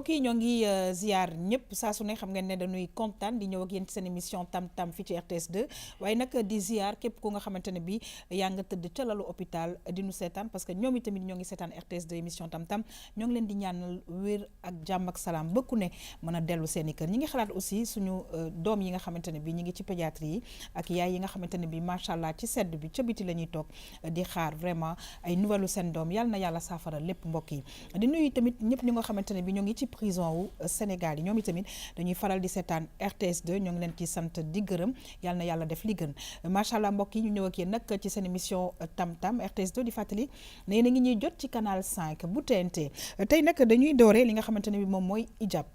mbokk yi ñoo ngi ziar ñëpp saa su ne xam ngeen ne dañuy kontaan di ñëw ak yéen ci seen émission tam-tam fii ci RTS 2 waaye nag di ziar képp ku nga xamante ne bi yaa nga tëdd ca lalu hôpital di nu seetaan parce que ñoom itamit ñoo ngi seetaan RTS 2 émission tam-tam ñoo ngi leen di ñaanal wér ak jàmm ak salaam ba ku ne mën a dellu seen i kër ñi ngi xalaat aussi suñu doom yi nga xamante ne bi ñi ngi ci pédiatrie yi ak yaay yi nga xamante ne bi macha allah ci sedd bi ca biti la ñuy toog di xaar vraiment ay nouvelle seen doom yàlla na yàlla saafara lépp mbokk yi di nuyu tamit ñëpp ñi nga xamante ne bi ñoo ngi ci prison wu Sénégal yi ñoom itamit dañuy faral di seetaan RTS 2 ñoo ngi leen ci sant di gërëm yàlla na yàlla def li gën macha allah mbokk yi ñu ñëw ak yéen nag ci seen émission tam-tam RTS 2 di fàttali ne yéen a ngi ñuy jot ci canal 5 bu TNT tey nag dañuy dooree li nga xamante ne bi moom mooy ijab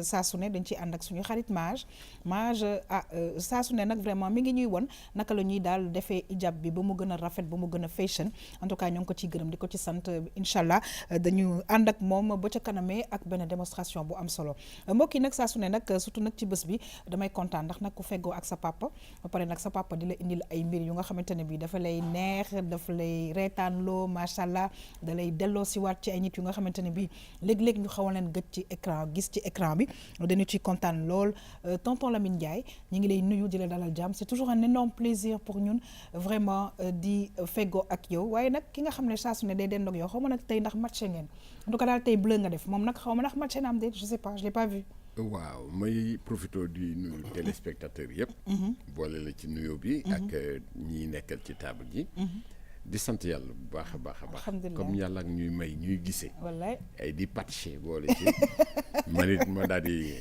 saa su ne dañ ciy ànd ak suñu xarit mage saa su ne nag vraiment mi ngi ñuy won naka la ñuy daal defee ijab bi ba mu gën a rafet ba mu gën a fashion en tout cas ñoo ngi ko ciy gërëm di ko ci sant incha allah dañu ànd ak moom ba ca kanamee ak benn démonstration bu am solo mbokk yi nag saa su ne nag surtout nag ci bés bi damay kontaan ndax nag ku feggoo ak sa papa ba pare nag sa papa di la indil ay mbir yu nga xamante ne bi dafa lay neex dafa lay reetaanloo macha allah da lay delloo si waat ci ay nit yu nga xamante ne bi léeg-léeg ñu xaw a leen gëj ci écran gis ci écran bi dañu ciy kontaan lool tonton Lamine Ndiaye ñu ngi lay nuyu di la dalal jàmm c'est toujours un énorme plaisir pour ñun vraiment di feggoo ak yow waaye nag ki nga xam ne saa su ne day dendoog yow xaw ma nag tey ndax matché ngeen en tout cas daal tey bleu nga def moom nag xaw ma ndax matché na am déet je sais pas je l'ai pas vu. waaw may profité di nuyu téléspectateurs yëpp. boole la ci nuyoo bi. ak ñi nekkal ci table ji. di sant yàlla bu baax a baax a baax. comme yàlla ak ñuy may ñuy gisee. wallaay ay di patché boole ci. man it ma daal di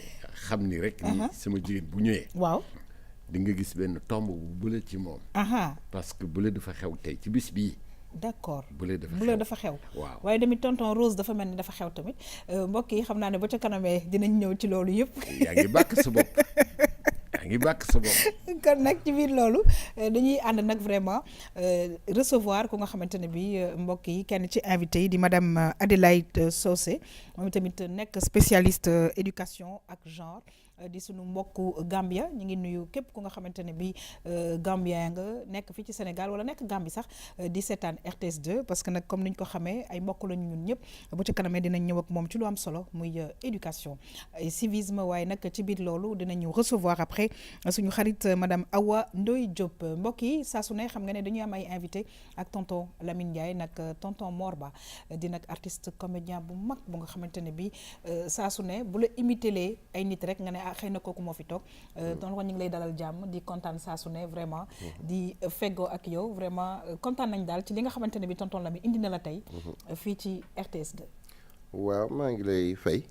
xam ni rek. ni sama jigéen bu ñëwee. waaw. di nga gis benn tomb bu bële ci moom. parce que bële dafa xew tey ci bis bii. d'accord bële dafa xew waaw waaye tamit tonton Rose dafa mel ni dafa xew tamit mbokk yi xam naa ne ba ca kanamee dinañ ñëw ci loolu yëpp. yaa ngi bàkk sa bopp kon nag ci biir loolu dañuy ànd nag vraiment recevoir ku nga xamante ne bi mbokk yi kenn ci invité yi di madame Adélaïde Socé moom tamit nekk spécialiste éducation ak genre di sunu mbokku Gambia ñu ngi nuyu képp ku nga xamante ne bi Gambien nga nekk fii ci Sénégal wala nekk Gambie sax di seetaan RTS 2 parce que nag comme ni ñu ko xamee ay mbokk lañu ñun ñëpp bu ci kanamee dinañ ñëw ak moom ci lu am solo muy éducation et civisme waaye nag ci biir loolu dinañu recevoir après suñu xarit madame Awa Ndoye Diop mbokk yi saa su ne xam nga ne dañuy am ay invité ak tonton Lamine Ndiaye nag tonton Morba di nag artiste comédien bu mag bu nga xamante ne bi saa su ne bu la imité lee ay nit rek nga ne xëy na kooku moo fi toog donc ñu ngi lay dalal jàmm di kontaan saa su ne vraiment di feggoo ak yow vraiment kontaan nañ daal ci li nga xamante ne bi tonton Lamine indi na la tey fii ci RTS 2. waaw maa ngi lay fay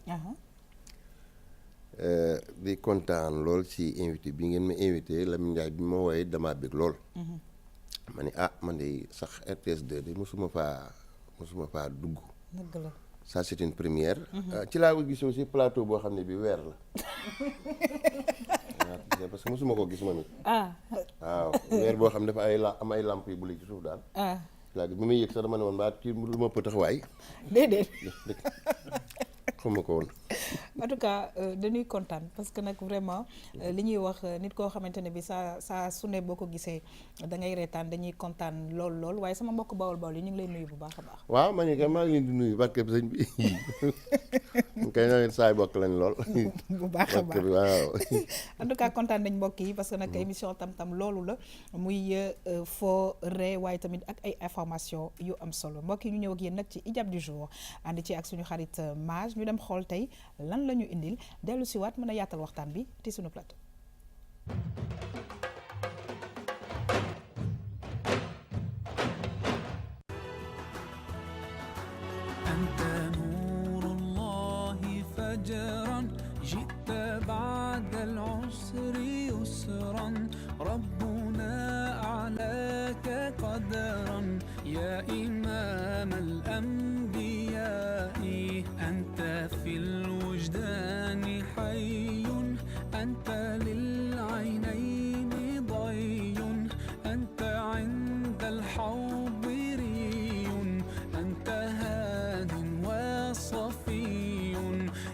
di kontaan lool ci invité bi ngeen ma invité Lamine Ndiaye bi ma wooye damaa bëgg lool ma ni man de sax RTS 2 de mosuma faa dugg. dëgg la. ça c'est une première. ci laa ko gis aussi plateau boo xam ne bi weer la. waaw parce que mosuma ko gis ma nit. waaw weer boo xam ne dafa am ay lamp yu buli ci suuf daal. laa bi muy yëg sax dama ne woon mbaa ci lu ma pëtax waay. déedéet. xuma ko woon. en tout cas dañuy kontaan parce que nag vraiment li ñuy wax nit koo xamante ne bi saa su ne boo ko gisee da ngay reetaan dañuy kontaan lool waaye sama mbokk bawol yi ñu ngi lay nuyu bu baax a baax. waaw man kay maa ngi leen di nuyu barke sëñ bi kay na leen saay bokk lañ lool. bu baax a baax waaw. en tout cas kontaan nañ mbokk yi parce que nag émission tam-tam loolu la muy foo ree waaye tamit ak ay information yu am solo mbokk yi ñu ñëw ak yéen nag ci ijab du jour ànd ci ak suñu xarit Mage ñu dem xool tey lan la ñu indil dellu si waat mën a yaatal waxtaan bi ci suñu plateau. أنت نور الله فجرا جئت بعد العسر يسرا ربنا أعلاك قدرا يا إمام الأنبياء أنت في الوجدان حي أنت للعينين ضي أنت عند الحوض ري أنت هاد وصفي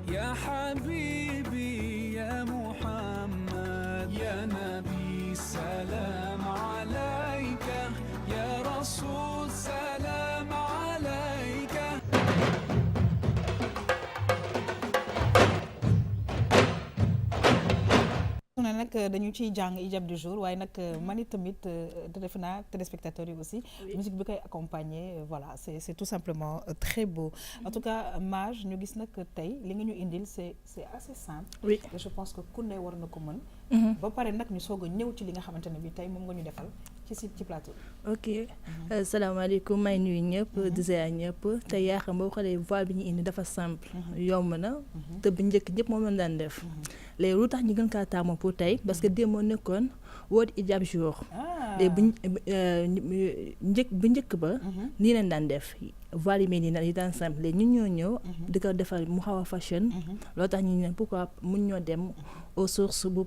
يا حبيبي يا محمد يا نبي سلام nag dañu ciy jàng hijab du jour waaye nag man tamit defe naa téléspectateurs yi aussi musique bi koy accompagner voilà c'est tout simplement très beau en tout cas Maj ñu gis nag tey li nga ñu indil c'est assez simple et je pense que ku ne war na ko mën ba pare nag ñu soog a ñëw ci li nga xamante ne bi tey moom nga ñu defal ci plateau ok salaamaaleykum may nuyu ñëpp di ziar ñëpp te yaa xam boo xoolee voile bi ñu indi dafa simple yomb na te bu njëkk ñëpp moom lañ daan def léegi lu tax ñu gën kaa taamu pour tey parce que démb moo nekkoon World Hijab Jour léegi bu njëkk ba nii lañ daan def voile yi mel nii yi daan simple léegi ñun ñoo ñëw di ko defal mu xaw a fashion loo tax ñu ne pourquoi mun ñoo dem aux sources bu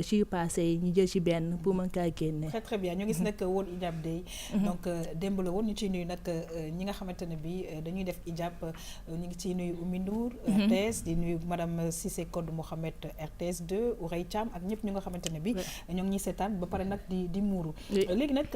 ci yu passé yi ñu jël ci benn pour mën kaa génne. très très bien ñu gis nag World Hijab Day donc démb la woon ñu ciy nuyu nag ñi nga xamante ne bi dañuy def hijab ñu ngi ciy nuyu Oumy Ndour RTS di nuyu madame Cissé Codou Mohamed RTS 2 Ourey Thiam ak ñëpp ñu nga xamante ne bi ñoo ngi ñuy seetaan ba pare nag di muuru léegi nag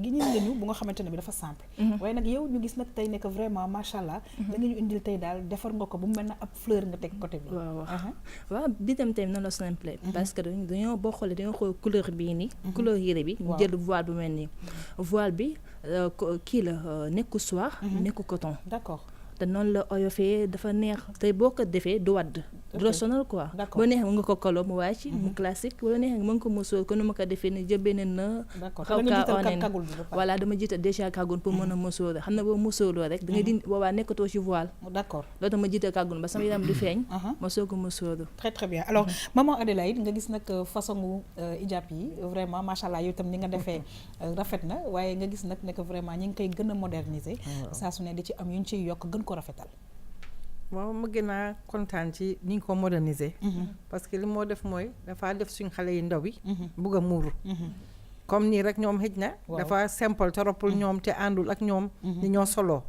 gi ñu lañu bu nga xamante ne bi dafa simple waaye nag yow ñu gis nag tey nekk vraiment macha allah da nga ñu indil tey daal defar nga ko bu mu mel na ab fleur nga teg côté bi waaw bi tam tey noonu la simple parce que dañoo boo xoolee dañoo xool couleur bii nii couleur yére bi ñu jël voile bu mel nii voile bi kii la nekku soie nekku coton d'accord te noonu la oyofee dafa neex tey boo ko defee du wadd du la sonal quoi boo neexee mën nga ko kolo mu wàcc mu classique wala neexee mën nga ko musóor ko nu ma ko defee ni jël beneen na xaw kaa onen voilà dama jiital déjà kàggun pour mën a musóor xam ne boo musóorloo rek da ngay di boobaa nekkatoo ci voile d'accord loolu tax ma jiital kàggun ba sama yaram di feeñ ma soog a musóor très très bien alors maman Adélaïde nga gis nag façon hijab yi vraiment macha allah yow itam ni nga defee rafet na waaye nga gis nag nekk vraiment ñi ngi koy gën a moderniser saa su ne di ci am yu ñu ciy yokk gën ko rafetal waaw ma gën a kontaan ci ni ñu ko moderniser parce que li moo def mooy dafa def suñ xale yu ndaw yi bugg a muuru comme nii rek ñoom xëj na dafa simple toropul ñoom te àndul ak ñoom ni ñoo soloo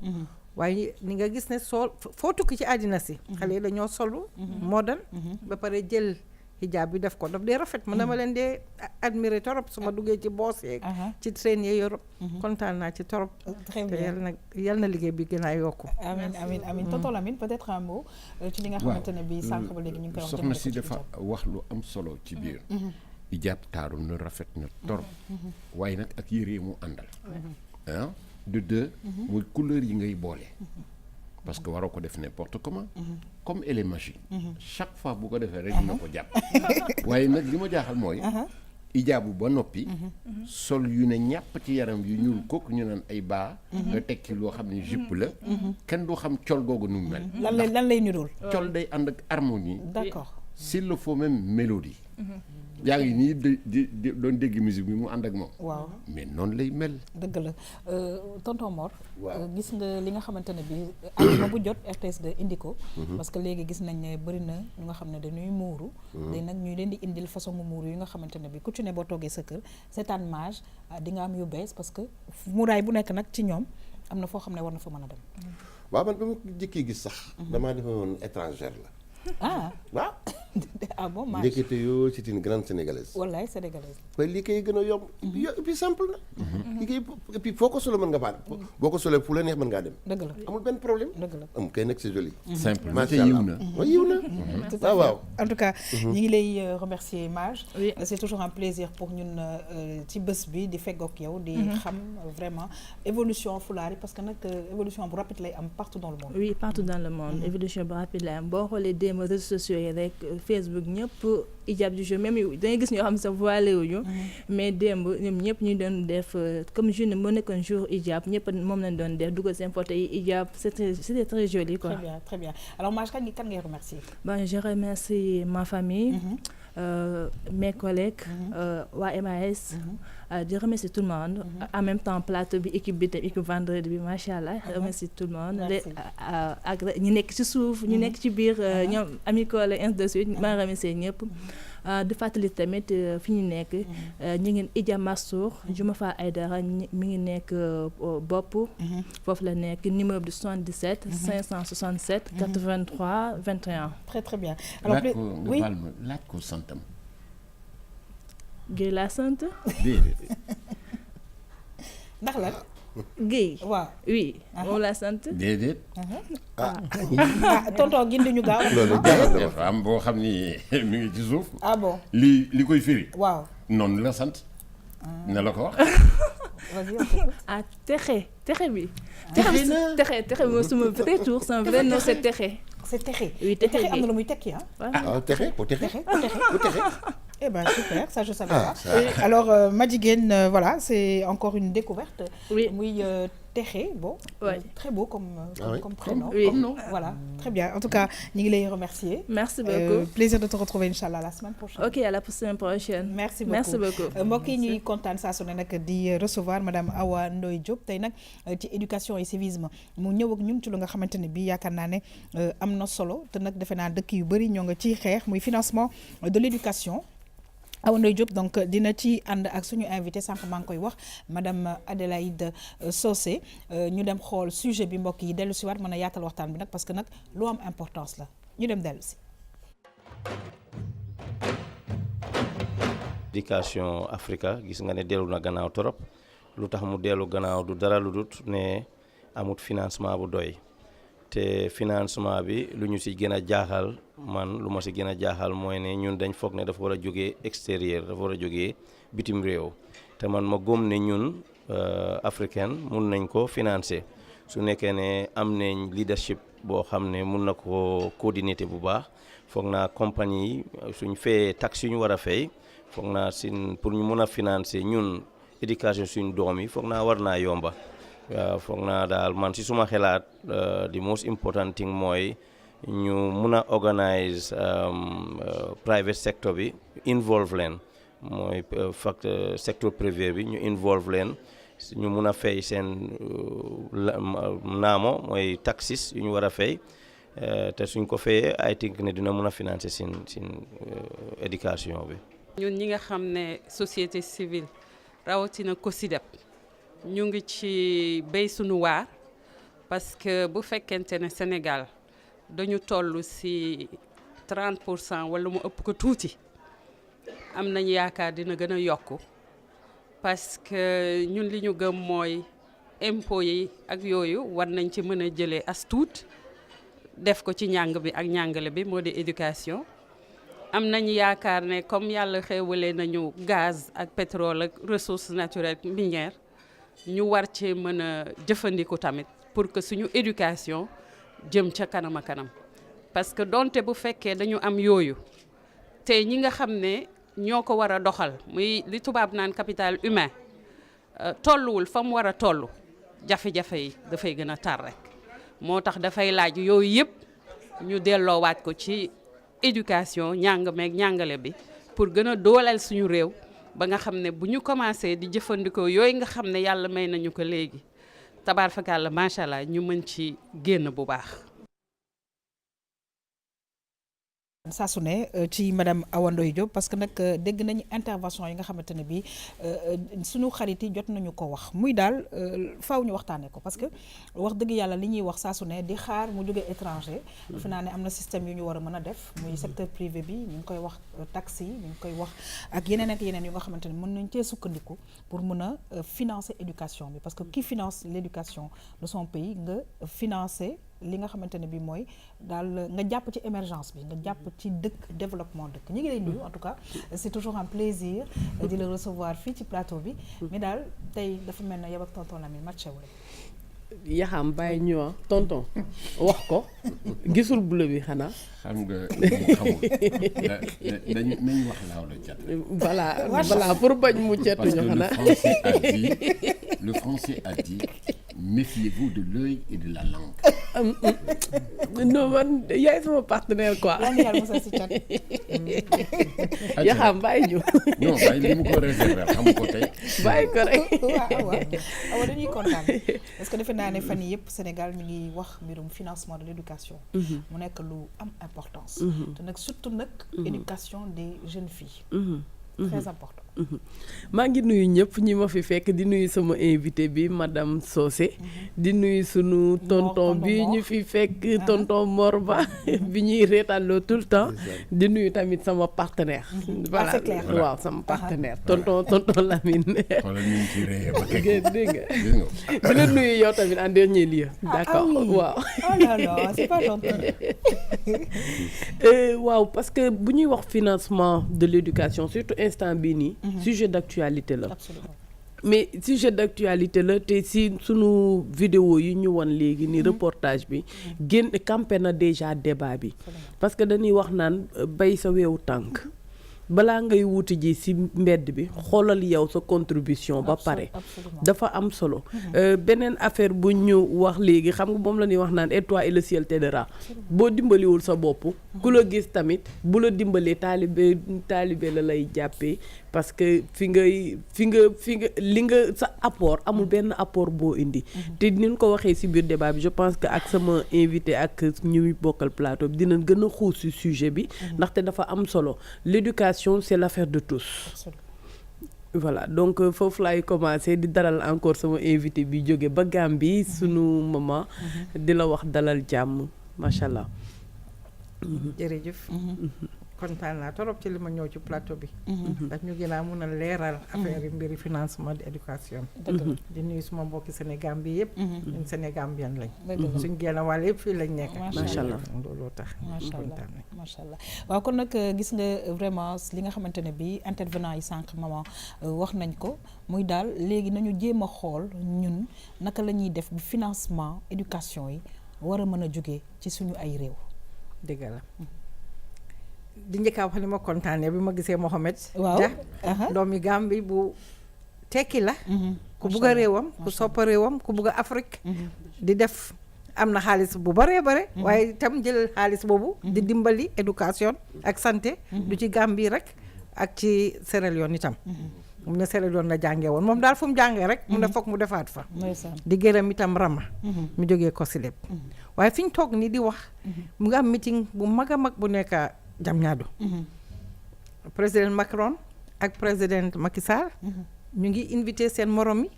waaye ni nga gis ne foo tukki ci àddina si xale yi dañoo solu moderne ba pare jël hijab bi def ko daf dee rafet man dama leen dee admirer torop su ma duggee ci boos yeeg ci train yi Europe kontaan naa ci torop te yal na liggéey bi gën a yokku amiin tonton Lamine peut-être un mot ci li nga xamante ne bi sànq ba léegi ñu ngi koy wax soxna si dafa wax lu am solo ci biir hijab taaru na rafet na torop waaye nag ak yére mu àndal de deux mooy couleur yi ngay boole parce que waroo ko def n'importe comment comme elle est magique chaque fois bu ko defee rek dina ko jàpp waaye nag li ma jaaxal mooy ijaabu ba noppi sol yu ne ñàpp ci yaram yu ñuul kook ñu naan ay baa nga teg ci loo xam ne jupe la kenn du xam col googu nu mu mel lan lay nirool col day ànd ak harmonie d'accord s'il le faut même mélodie yaa ngi nii di doon dégg musique bi mu ànd ak moom waaw mais noonu lay mel dëgg la tonton Mor gis nga li nga xamante ne bi àdduna bu jot RTS de indi ko parce que léegi gis nañ ne bëri na ñu nga xam ne dañuy muuru day nag ñuy leen di indil façon muuru yi nga xamante ne bi ku ci ne boo toogee sa kër seetaan Maj di nga am yu bees parce que muuraay bu nekk nag ci ñoom am na foo xam ne war na fa mën a dem waaw man ba ma jëkkee gis sax damaa defe woon étrangère la waaw ah bon Maj ndekete yoo c'est une grande sénégalaise wallaay sénégalaise waaye lii kay gën a yomb et puis simple na lii kay et puis foo ko solee mën nga faa boo ko solee fu la neex mën ngaa dem dëgg la amul benn problème dëgg la am kay nag c'est joli simple macha allah yiw na yiw na waaw en tout cas ñi ngi lay remercier Maj c'est toujours un plaisir pour ñun ci bés bi di feggoog yow di xam vraiment évolution fulaar yi parce que nag évolution bu rapide lay am partout dans le monde oui partout dans le monde évolution bu rapide lay am boo xoolee démb réseaux sociaux yi rek Facebook ñëpp hijab du jour même da ngay gis ñoo xam ne sax voilé wuñu mais démb ñoom ñëpp ñu doon def comme journée moo nekkoon jour hijab ñëpp moom lañ doon def dugal seen photo yi hijab c'était très joli quoi. Très bien alors Maj kan ngay remercier. Bon je remercie ma famille mes collègues waa MAS di remercier tout le monde en même temps plateau bi équipe bi tam équipe vendredi bi macha allah remercier tout le monde ak ñu nekk ci suuf ñu nekk ci biir ñoom Ami Collé ainsi de suite maa remercier ñëpp di fàttali tamit fi ñu nekk ñu ngi Idja Massour Juma Fa Aydara mi ngi nekk bopp foofu la nekk numéro bi 77 567 83 21 très bien alors oui laaj ko santam Guèye laa sant déedéet ndax la Guèye. waaw oui moom laa sant. déedéet. tonton gindi ñu gaaw. loolu jaaxal dafa am boo xam ni mi ngi ci suuf. ah bon li koy firi. waaw. noonu la sant. ne la ko wax. ah texe bi. texe mooy suma vrai tour son vrai nom c'est texe. c'est texe. oui texe am na lu muy tekki ah texe bu texe. Eh ben super, ça je savais pas. Alors Madjiguène, voilà, c'est encore une découverte. Oui. Oui, Texe, bon, ouais. Très beau comme prénom. Oui. Comme nom. Voilà, très bien. En tout cas, nous voulons les remercier. Merci beaucoup. Plaisir de te retrouver, Inch'Allah, la semaine prochaine. Ok, à la semaine prochaine. Merci beaucoup. Merci beaucoup. mbokk yi ñuy kontaan saa su ne nag di recevoir madame Awa Ndoye Diop tey nag ci éducation et civisme mu ñëw ak ñun ci lu nga xamante ne bii yaakaar naa ne am na solo te nag defe naa dëkk yu bëri ñoo nga ciy xeex muy financement de l'éducation. Awa Ndoye Diop donc dina ci ànd ak suñu invité sànq maa ngi koy wax madame Adélaïde Socé ñu dem xool sujet bi mbokk yi dellu si waat mën a yaatal waxtaan bi nag parce que nag lu am importance la ñu dem dellu si. Éducation Africa gis nga ne dellu na gannaaw torop lu tax mu dellu gannaaw du dara lu dut ne amut financement bu doy te financement bi lu ñu si gën a jaaxal man lu ma si gën a jaaxal mooy ne ñun dañ foog ne dafa war a jógee extérieur dafa war a jógee bitim réew te man ma gëm ne ñun africaine mun nañ ko financer su nekkee ne am nañ leadership boo xam ne mun na ko coordonner bu baax foog naa compagnie yi suñ fayee taxe yu ñu war a fay foog naa pour ñu mun a financer ñun éducation suñ doom yi foog naa war naa yomba waaw foog naa daal man si suma xelaat the most important thing mooy ñu mun a organise private sector bi involve leen mooy secteur privé bi ñu involve leen ñu mun a fay seen naamo mooy taxes yu ñu war a fay te suñ ko fayee I think ne dina mun a financer sin éducation bi. ñun ñi nga xam ne société civile rawatina COSYDEP ñu ngi ci béy sunu waar parce que bu fekkente ne Sénégal dañu toll ci 30% wala mu ëpp ko tuuti am nañu yaakaar dina gën a yokku parce que ñun li ñu gëm mooy impôts yi ak yooyu war nañ ci mën a jëlee as tuut def ko ci njàng bi ak njàngale bi moo di éducation. am nañu yaakaar ne comme yàlla xéewalee nañu gaz ak pétrole ak ressources naturelles minières ñu war ci mën a jëfandiku tamit pour que suñu éducation jëm ca kanam a kanam parce que donte bu fekkee dañu am yooyu te ñi nga xam ne ñoo ko war a doxal muy li tubaab naan capital humain tolluwul fa mu war a toll jafe-jafe yi dafay gën a tar rek moo tax dafay laaj yooyu yëpp ñu delloowaat ko ci éducation njàng meeg njàngale bi pour gën a dooleel suñu réew ba nga xam ne bu ñu commencé di jëfandikoo yooyu nga xam ne yàlla may nañu ko léegi tabaar fakàlla macha allah ñu mën ci génn bu baax. saa su ne ci madame Awa Ndoye Diop parce que nag dégg nañu intervention yi nga xamante ne bii suñu xarit yi jot nañu ko wax muy daal faaw ñu waxtaanee ko parce que wax dëgg yàlla li ñuy wax saa su ne di xaar mu jógee étranger. defe naa ne am na système yu ñu war a mën a def muy secteur privé bi ñu ngi koy wax taxes yi ñu ngi koy wax ak yeneen yu nga xamante ne mën nañ cee sukkandiku pour mën a financer éducation bi parce que qui finance l'éducation de son pays nga financer. li nga xamante ne bi mooy daal nga jàpp ci émergence bi nga jàpp ci dëkk développement dëkk ñu ngi lay nuyu en tout cas c'est toujours un plaisir di la recevoir fii ci plateau bi mais daal tey dafa mel na yow ak tonton Lamine matché wu Yaxam bàyyi ñu tonton wax ko gisul bleu bi xanaa. xam nga xamul nañ wax laaw la cat. voilà pour bañ mu cetuñu xanaa. Le français a dit méfiez-vous de l'œil et de la langue. Non man yaay sama partenaire quoi. Yaxam bàyyi ñu. non bàyyi li mu ko réserver xam ko tey. bàyyi ko rek. waaw dañuy kontaan parce que defe naa ne fan yii yëpp Sénégal mi ngi wax mbirum financement de l'éducation. mu nekk lu am importance. te nag surtout nag éducation des jeunes filles. Très important. maa ngi nuyu ñëpp ñi ma fi fekk di nuyu sama invité bi madame Socé di nuyu sunu tonton bi ñu fi fekk tonton Morba bi ñuy reetaloo tout le temps di nuyu tamit sama partenaire voilà waaw sama partenaire tonton Lamine dégg nga di la nuyu yow tamit en dernier lieu d'accord waaw waaw parce que bu ñuy wax financement de l'éducation surtout instant bii nii sujet d'actualité la mais sujet d'actualité la te si sunu vidéo yi ñu won léegi ni reportage bi génn campé na déjà débat bi parce que dañuy wax naan bay sa weewu tànk balaa ngay wuti ji ci mbedd bi xoolal yow sa contribution ba pare dafa am solo beneen affaire bu ñu wax léegi xam nga moom la ñuy wax naan et toi et le ciel t'aidera boo dimbaliwul sa bopp ku la gis tamit bu la dimbalee taalibe la lay jàppee parce que fi nga li nga sa apport amul benn apport boo indi te ni ñu ko waxee ci biir débat bi je pense que ak sama invité ak ñuy bokkal plateau bi dinañ gën a xuus ci sujet bi ndaxte dafa am solo l'éducation c'est l'affaire de tous voilà donc foofu laay commencer di dalal encore sama invité bi jóge ba Gambie sunu maman di la wax dalal jàmm macha allah. jërëjëf kontaan naa torop ci li ma ñëw ci plateau bi ndax ñu gën a mun a leeral affaire yi mbiri financement de éducation di nuyu suma mbokki Sénégal bi yëpp ñun Sénégambien lañ suñ génn wàll yëpp fii lañ nekk macha allah looloo tax macha allah waaw kon nag gis nga vraiment li nga xamante ne bi intervenant yi sànq maman wax nañ ko muy daal léegi nañu jéem a xool ñun naka la ñuy def bu financement éducation yi war a mën a jógee ci suñu ay réew dëgg la di njëkkaa wax ni ma kontaanee bi ma gisee Mohamed waaw doomi Gambie bu tekki la ku bugg a réewam ku soppa réewam ku bugg a Afrique di def am na xaalis bu baree bare waaye itam jël xaalis boobu di dimbali éducation ak santé du ci Gambie rek ak ci Sierra Leone itam mu ne Sierra Leone la jàngee woon moom daal fu mu jàngee rek mu ne foog mu defaat fa di gërëm itam Rama mu jógee ko si lépp waaye fi ñu toog ni di wax mu ngi am meeting bu mag a mag bu nekk Diamniadio président Macron ak président Macky Sall ñu ngi invité seen morom yi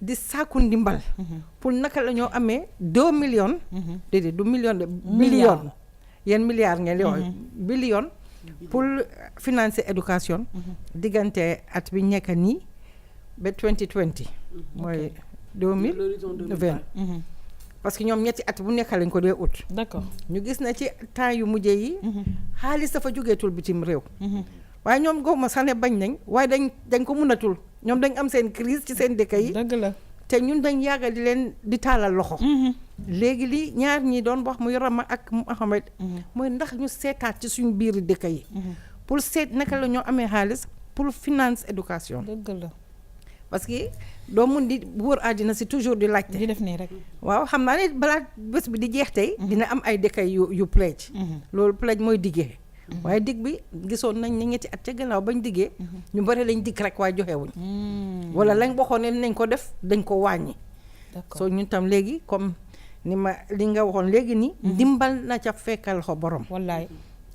di sàkku ndimbal pour naka la ñoo amee 2 millions déedéet du million de billion yéen milliards ngeen yooyu billion pour financer éducation diggante at bi nekk nii ba 2020 mooy 2020 parce que ñoom ñetti at bu nekk lañ ko dee ut d'accord ñu gis na ci temps yu mujjee yi xaalis dafa jógeetul bitim réew waaye ñoom gooma sax ne bañ nañ waaye dañ ko mënatul ñoom dañ am seen crise ci seen dëkk yi dëgg la te ñun dañ yàgga di leen di taalal loxo léegi li ñaar ñi doon wax muy Rama ak Mohamed mooy ndax ñu seetaat ci suñu biir dëkk yi pour seet naka la ñoo amee xaalis pour finance éducation dëgg la parce que doo mun di wër àddina si toujours di laajte di def nii rek waaw xam naa ne balaa bés bi di jeex tey dina am ay dëkk yu pledge loolu pledge mooy diggee waaye dig bi gisoon nañ ne ñetti at ca gannaaw bañ diggee ñu bari lañ dikk rek waaye joxewuñ wala lañ waxoon ne nañ ko def dañ ko wàññi soo ñun tam léegi comme ni ma li nga waxoon léegi nii dimbal na ca fekkal xo borom wallaay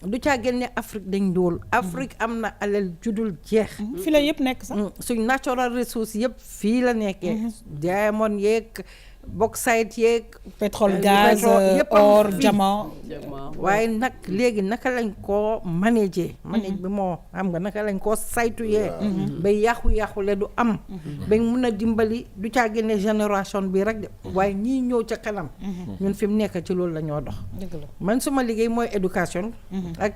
du caa génne Afrique dañ dool Afrique am na alal judul jeex fii la yëpp nekk sax suñ natural resource yëpp fii la nekkee diamond yeeg bauxite yeeg pétrole gaz or diamant waaye nag léegi naka lañ koo manage bi moo xam nga naka lañ koo saytuyee ba yàqu-yàqu le du am ba mun a dimbali du caa génne génération bi rek de waaye ñii ñëw ca kanam ñun fi mu nekk ci loolu la ñoo dox man suma liggéey mooy éducation ak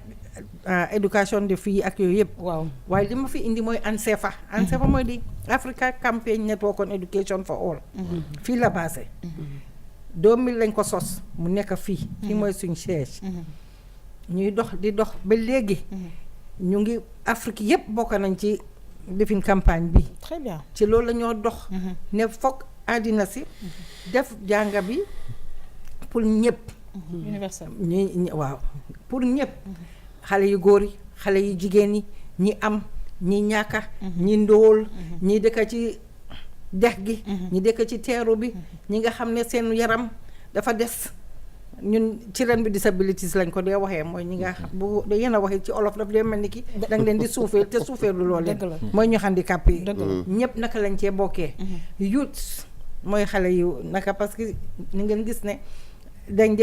éducation de filles ak yooyu yëpp waaw waaye li ma fi indi mooy ANSEFA mooy di Africa Campaign Network on Education for All fii la basé 2000 lañ ko sos mu nekk fii mooy suñ siège ñuy dox di dox ba léegi ñu ngi Afrique yëpp bokk nañ ci defin campagne bi très bien ci loolu la ñoo dox ne foog àddina si def jànga bi pour ñëpp universel waaw pour ñëpp xale yu góor yi xale yu jigéen yi ñi am ñi ñàkka ñi ndóol ñi dëkk ci dex gi ñi dëkk ci teeru bi ñi nga xam ne seen yaram dafa des ñun children with disabilities lañ ko dee waxee mooy ñi nga bu yéen a waxee ci olof daf dee mel ni ki da nga leen di suufeel te suufeelu loolu leen mooy ñu handicap yi ñëpp naka lañ cee bokkee youth mooy xale yu naka parce que ni ngeen gis ne dañ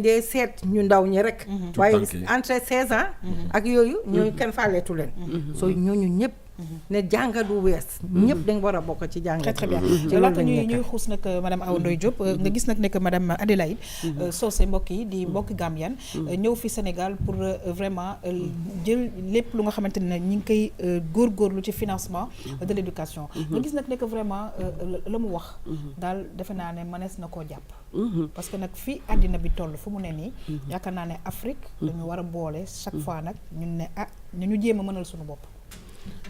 dee seet ñu ndaw ñi rek waaye entre 16 ans ak yooyu ñooñu kenn faaleetu leen soo ñooñu ñëpp ne jànga du wees ñëpp dañ war a bokk ci jànga très bien laata ñuy xuus nag madame Awa Ndoye Diop nga gis nag nekk madame Adélaïde Socé mbokk yi di mbokk Gambian ñëw fi Sénégal pour vraiment jël lépp lu nga xamante ne ñi ngi koy góorgóorlu ci financement de l'éducation nga gis nag nekk vraiment la mu wax daal defe naa ne mënees na koo jàpp parce que nag fii àddina bi toll fu mu ne nii yaakaar naa ne Afrique dañu war a boole chaque fois nag ñun ne ñu jéem a mënal suñu bopp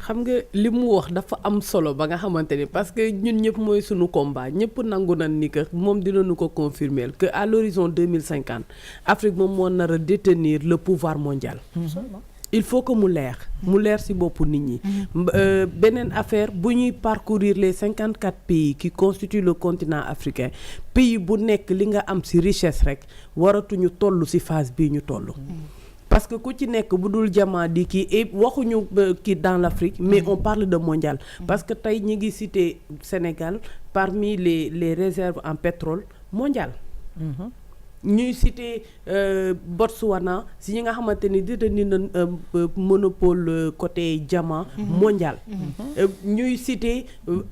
xam nga li mu wax dafa am solo ba nga xamante ni parce que ñun ñëpp mooy suñu combat ñëpp nangu nañ ni que moom dinañu ko confirmer que à l'horizon 2050 Afrique moom moo nar a détenir le pouvoir mondial. Il faut que mu leer ci boppu nit ñi. Beneen affaire bu ñuy parcourir les 54 pays qui constituent le continent africain pays bu nekk li nga am ci richesse rek waratuñu toll ci phase bii ñu toll. Parce que ku ci nekk bu dul jamaa di kii et waxuñu kii dans l'Afrique mais on parle de mondial parce que tey ñi ngi cité Sénégal parmi les réserves en pétrole mondial ñuy cité Botswana si ñi nga xamante ni détenir na monopole côté diamant mondial ñuy cité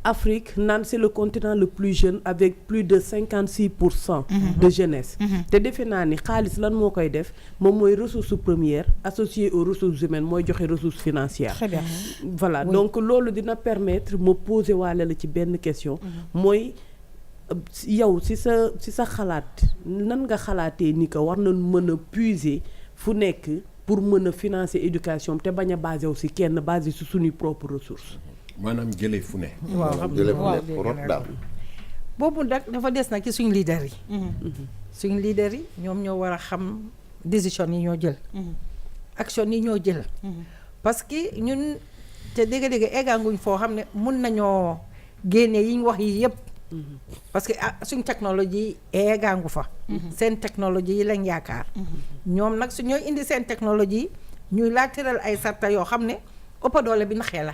Afrique naan c'est le continent le plus jeune avec plus de 56% de jeunesse te defe naa ni xaalis lan moo koy def moom mooy ressource première associée aux ressources humaines mooy joxe ressources financières. Très bien. Voilà donc loolu dina permettre ma poser waale la ci benn question mooy yow ci sa xalaat nan nga xalaatee ni que war nañ mën a puiser fu nekk pour mën a financer éducation te bañ a basé wu ci kenn basé ci suñuy propres ressources. maanaam jëlee fu ne. waaw jëlee fu ne pour rot daal. boobu nag dafa des nag ci suñu leader yi. suñu leader yi ñoom ñoo war a xam décision yi ñoo jël. action yi ñoo jël. parce que ñun te dégg-dégg eggaanguñ foo xam ne mun nañoo génne yi ñu wax yi yëpp. parce que suñ technologie eegaangu fa seen technologie yi lañ yaakaar ñoom nag su ñooy indi seen technologie ñuy laa tëral ay sarta yoo xam ne ëppa doole bi naxee la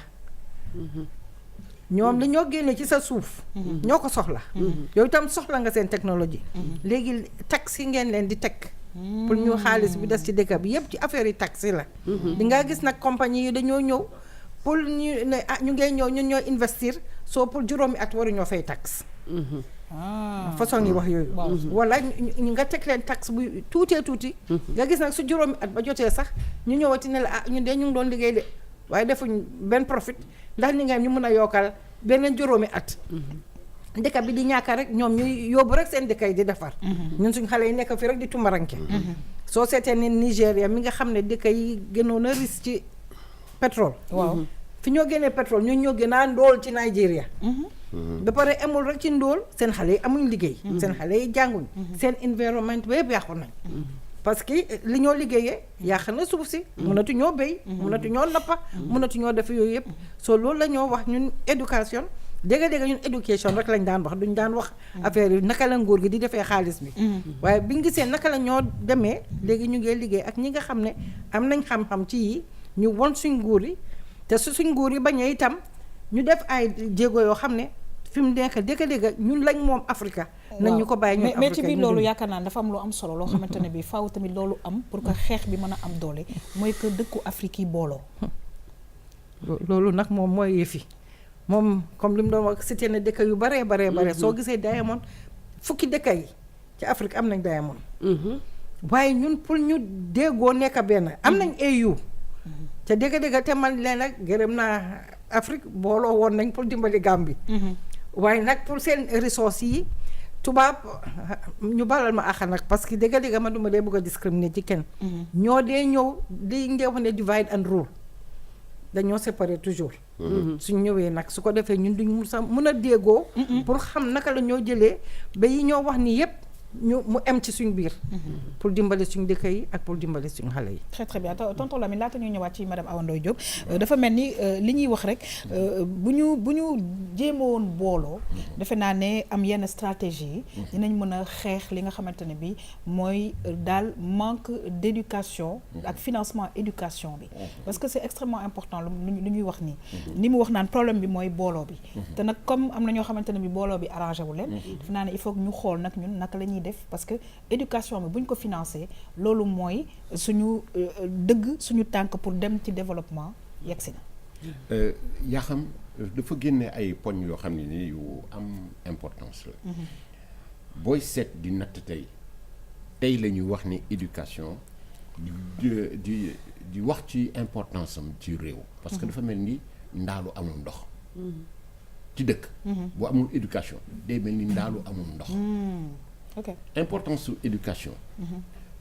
ñoom li ñoo génne ci sa suuf ñoo ko soxla yow itam soxla nga seen technologie léegi taxe yi ngeen leen di teg pour ñu xaalis bi des ci dëkk bi yëpp ci affaire yi taxe la di nga gis nag compagnie yi dañoo ñëw pour ñu ne ñu ngey ñëw ñun ñoo investir soo pour juróomi at waruñoo fay taxe façon yi wax yooyu wala ñu nga teg leen taxe bu tuutee tuuti nga gis nag su juróomi at ba jotee sax ñu ñëwati ne la ñun de ñu ngi doon liggéey de waaye defuñ benn profit ndax ni nga ñu mën a yokkal beneen juróomi at dëkk bi di ñàkk rek ñoom ñuy yóbbu rek seen dëkk yi di defar ñun suñ xale yi nekk fi rek di tumaranke soo seetee ni Nigéria mi nga xam ne dëkk yi gënoon a risque ci pétrole waaw fi ñoo génnee pétrole ñoo gën a ndóol ci Nigeria ba pare amul rek ci ndóol seen xale yi amuñ liggéey seen xale yi jànguñ seen environnement ba yëpp yàqu nañ parce que li ñoo liggéeyee yàq na suuf si mënatu ñoo béy mënatu ñoo nappa mënatu ñoo def yooyu yëpp soo loolu la ñoo wax ñun éducation dégg-dégg ñun éducation rek lañ daan wax duñ daan wax affaire yi naka la nguur gi di defee xaalis bi waaye biñ gisee naka la ñoo demee léegi ñu ngi liggéey ak ñi nga xam ne am nañ xam-xam ci yi ñu won suñ nguur yi te su suñ nguur yi bañee itam ñu def ay jéego yoo xam ne fi mu nekk dëgg-dëgg ñun lañ moom Afrique nañ ñu ko bàyyi ñun mais ci biir loolu yaakaar naa dafa am lu am solo loo xamante ne bi faaw tamit loolu am pour que xeex bi mën a am doole mooy que dëkku Afrique yi booloo loolu nag moom mooy yëfi moom comme li mu doon wax cité na dëkk yu baree soo gisee diamond fukki dëkk yi ci Afrique am nañ diamond waaye ñun pour ñu déggoo nekk benn am nañ AU te dégg-dégg te man leen nag gërëm naa Afrique booloo woon nañ pour dimbali Gambie waaye nag pour seen ressources yi tubaab ñu balal ma àq nag parce que dégg-dégg man duma dee bëgg a discriminer ci kenn ñoo dee ñëw di ngee wax ne divide and rule dañoo séparer toujours suñ ñëwee nag su ko defee ñun duñ mun a déggoo pour xam naka la ñoo jëlee ba yi ñoo wax ni yépp mu em ci suñ biir pour dimbali suñ dëkk yi ak pour dimbali suñ xale yi. très très bien tonton Lamine laata ñuy ñëwaat ci madame Awa Ndoye Diop dafa mel ni li ñuy wax rek bu ñu jéema woon booloo defe naa ne am yenn stratégie yi dinañ mën a xeex li nga xamante ne bi mooy daal manque d'éducation ak financement éducation bi parce que c'est extrêmement important lu ñuy wax nii ni mu wax naan problème bi mooy booloo bi te nag comme am na ñoo xamante ne bi booloo bi arrangé wu leen defe naa ne il faut que ñu xool nag ñun naka la ñuy def parce que éducation bi bu ñu ko financé loolu mooy suñu dëgg suñu tànk pour dem ci développement yegsi na. yaa xam dafa génne ay poñ yoo xam ne ni yu am importance la. booy seet di natt tey la ñuy wax ni éducation di wax ci importance am ci réew. parce que dafa mel ni ndaalu amul ndox. ci dëkk. bu amul éducation day mel ni ndaalu amul ndox. ok importance su éducation.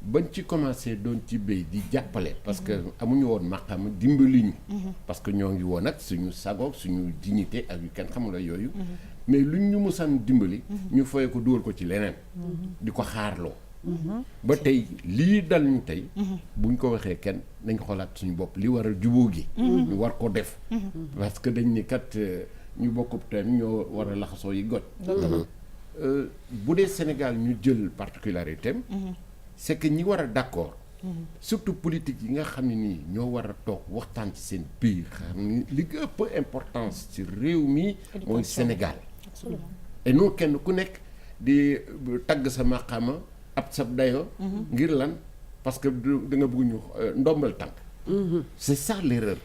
bañ ci commencé doon ci béy di jàppale parce que amuñu woon maqam dimbali ñu. parce que ñoo ngi woon ak suñu sagoog suñu dignité ak yu kenn xamula yooyu. mais luñ ñu musaan dimbali. ñu foye ko dugal ko ci leneen. di ko xaarloo. ba tey lii dal ñu tey. buñ ko waxee kenn nañ xoolaat suñu bopp li war a jubóo gi. ñu war ko def. parce que dañ ni kat ñu bokkub teen ñoo war a laxasoo yi got. bu dee Sénégal ñu jël particularité am c'est que ñi war a d'accord surtout politique yi nga xam ne nii ñoo war a toog waxtaan ci seen biir xam ni li ëpp importance ci réew mi mooy Sénégal et non kenn ku nekk di tagg sa maqaama ab sa dayo ngir lan parce que da nga bëgg ñu ndombal tànk c'est ça l'erreur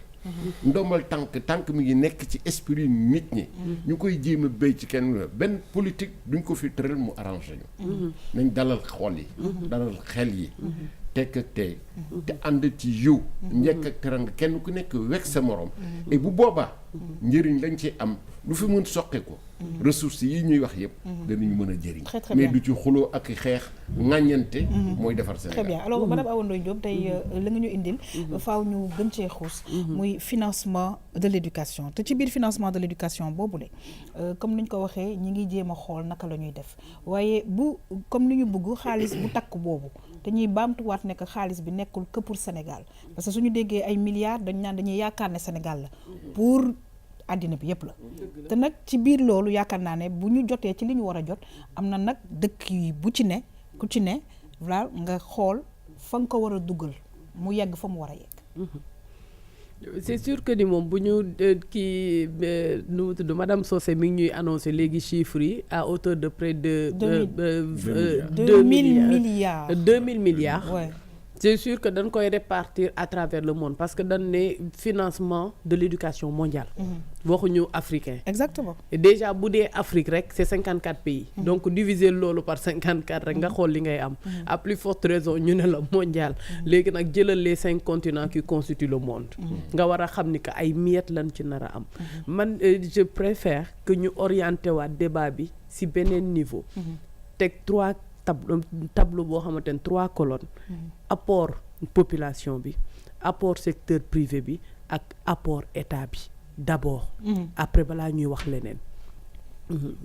ndombal tànk mi ngi nekk ci esprit nit ñi ñu koy jéem a béy ci kenn benn politique duñ ko fi tëral mu arrangé ñu nañ dalal xol yi dalal xel yi tekk ak tey te ànd ci yiw njëkk ak teranga kenn ku nekk wekk sa morom et bu boobaa njëriñ lañ ci am lu fi mën soqe ko ressources yi ñuy wax yëpp danañu mën a jëriñ mais du ci xuloo ak xeex ŋàññante mooy defar Sénégal. très bien alors madame Awa Ndoye Diop tey la nga ñu indil faaw ñu gën cee xuus muy financement de l'éducation te ci biir financement de l'éducation boobule comme ni ñu ko waxee ñi ngi jéem a xool naka la ñuy def waaye bu comme ni ñu bëgg xaalis bu takk boobu te ñuy baamtuwaat nekk xaalis bi nekkul que pour Sénégal parce que suñu déggee ay milliards dañ naan dañuy yaakaar ne Sénégal la pour àddina bi yëpp la te nag ci biir loolu yaakaar naa ne bu ñu jotee ci li ñu war a jot am na nag dëkk yi bu ci ne ku ci ne voilà nga xool fa nga ko war a dugal mu yegg fa mu war a yegg. c'est sûr que ni moom bu ñu kii nu mu tudd madame Socé mi ngi ñuy annoncé léegi chiffres yi à hauteur de près de 2000 milliards 2000 milliards. Ouais. C'est sûr que dañ koy répartir à travers le monde parce que dañ ne financement de l'éducation mondiale. waxuñu africain. exactement. Et déjà bu dee Afrique rek c'est 54 pays. donc diviser loolu par 54 rek nga xool li ngay am. à plus forte raison ñu ne la mondial. léegi nag jëlal les 5 continents qui constituent le monde. nga war a xam ni que ay miettes lañ ci nar a am. man je préfère que ñu orienté waat débat bi ci beneen niveau. teg 3 tableau boo xamante ne 3 colonnes. apport population bi apport secteur privé bi ak apport état bi d'abord. après balaa ñuy wax leneen.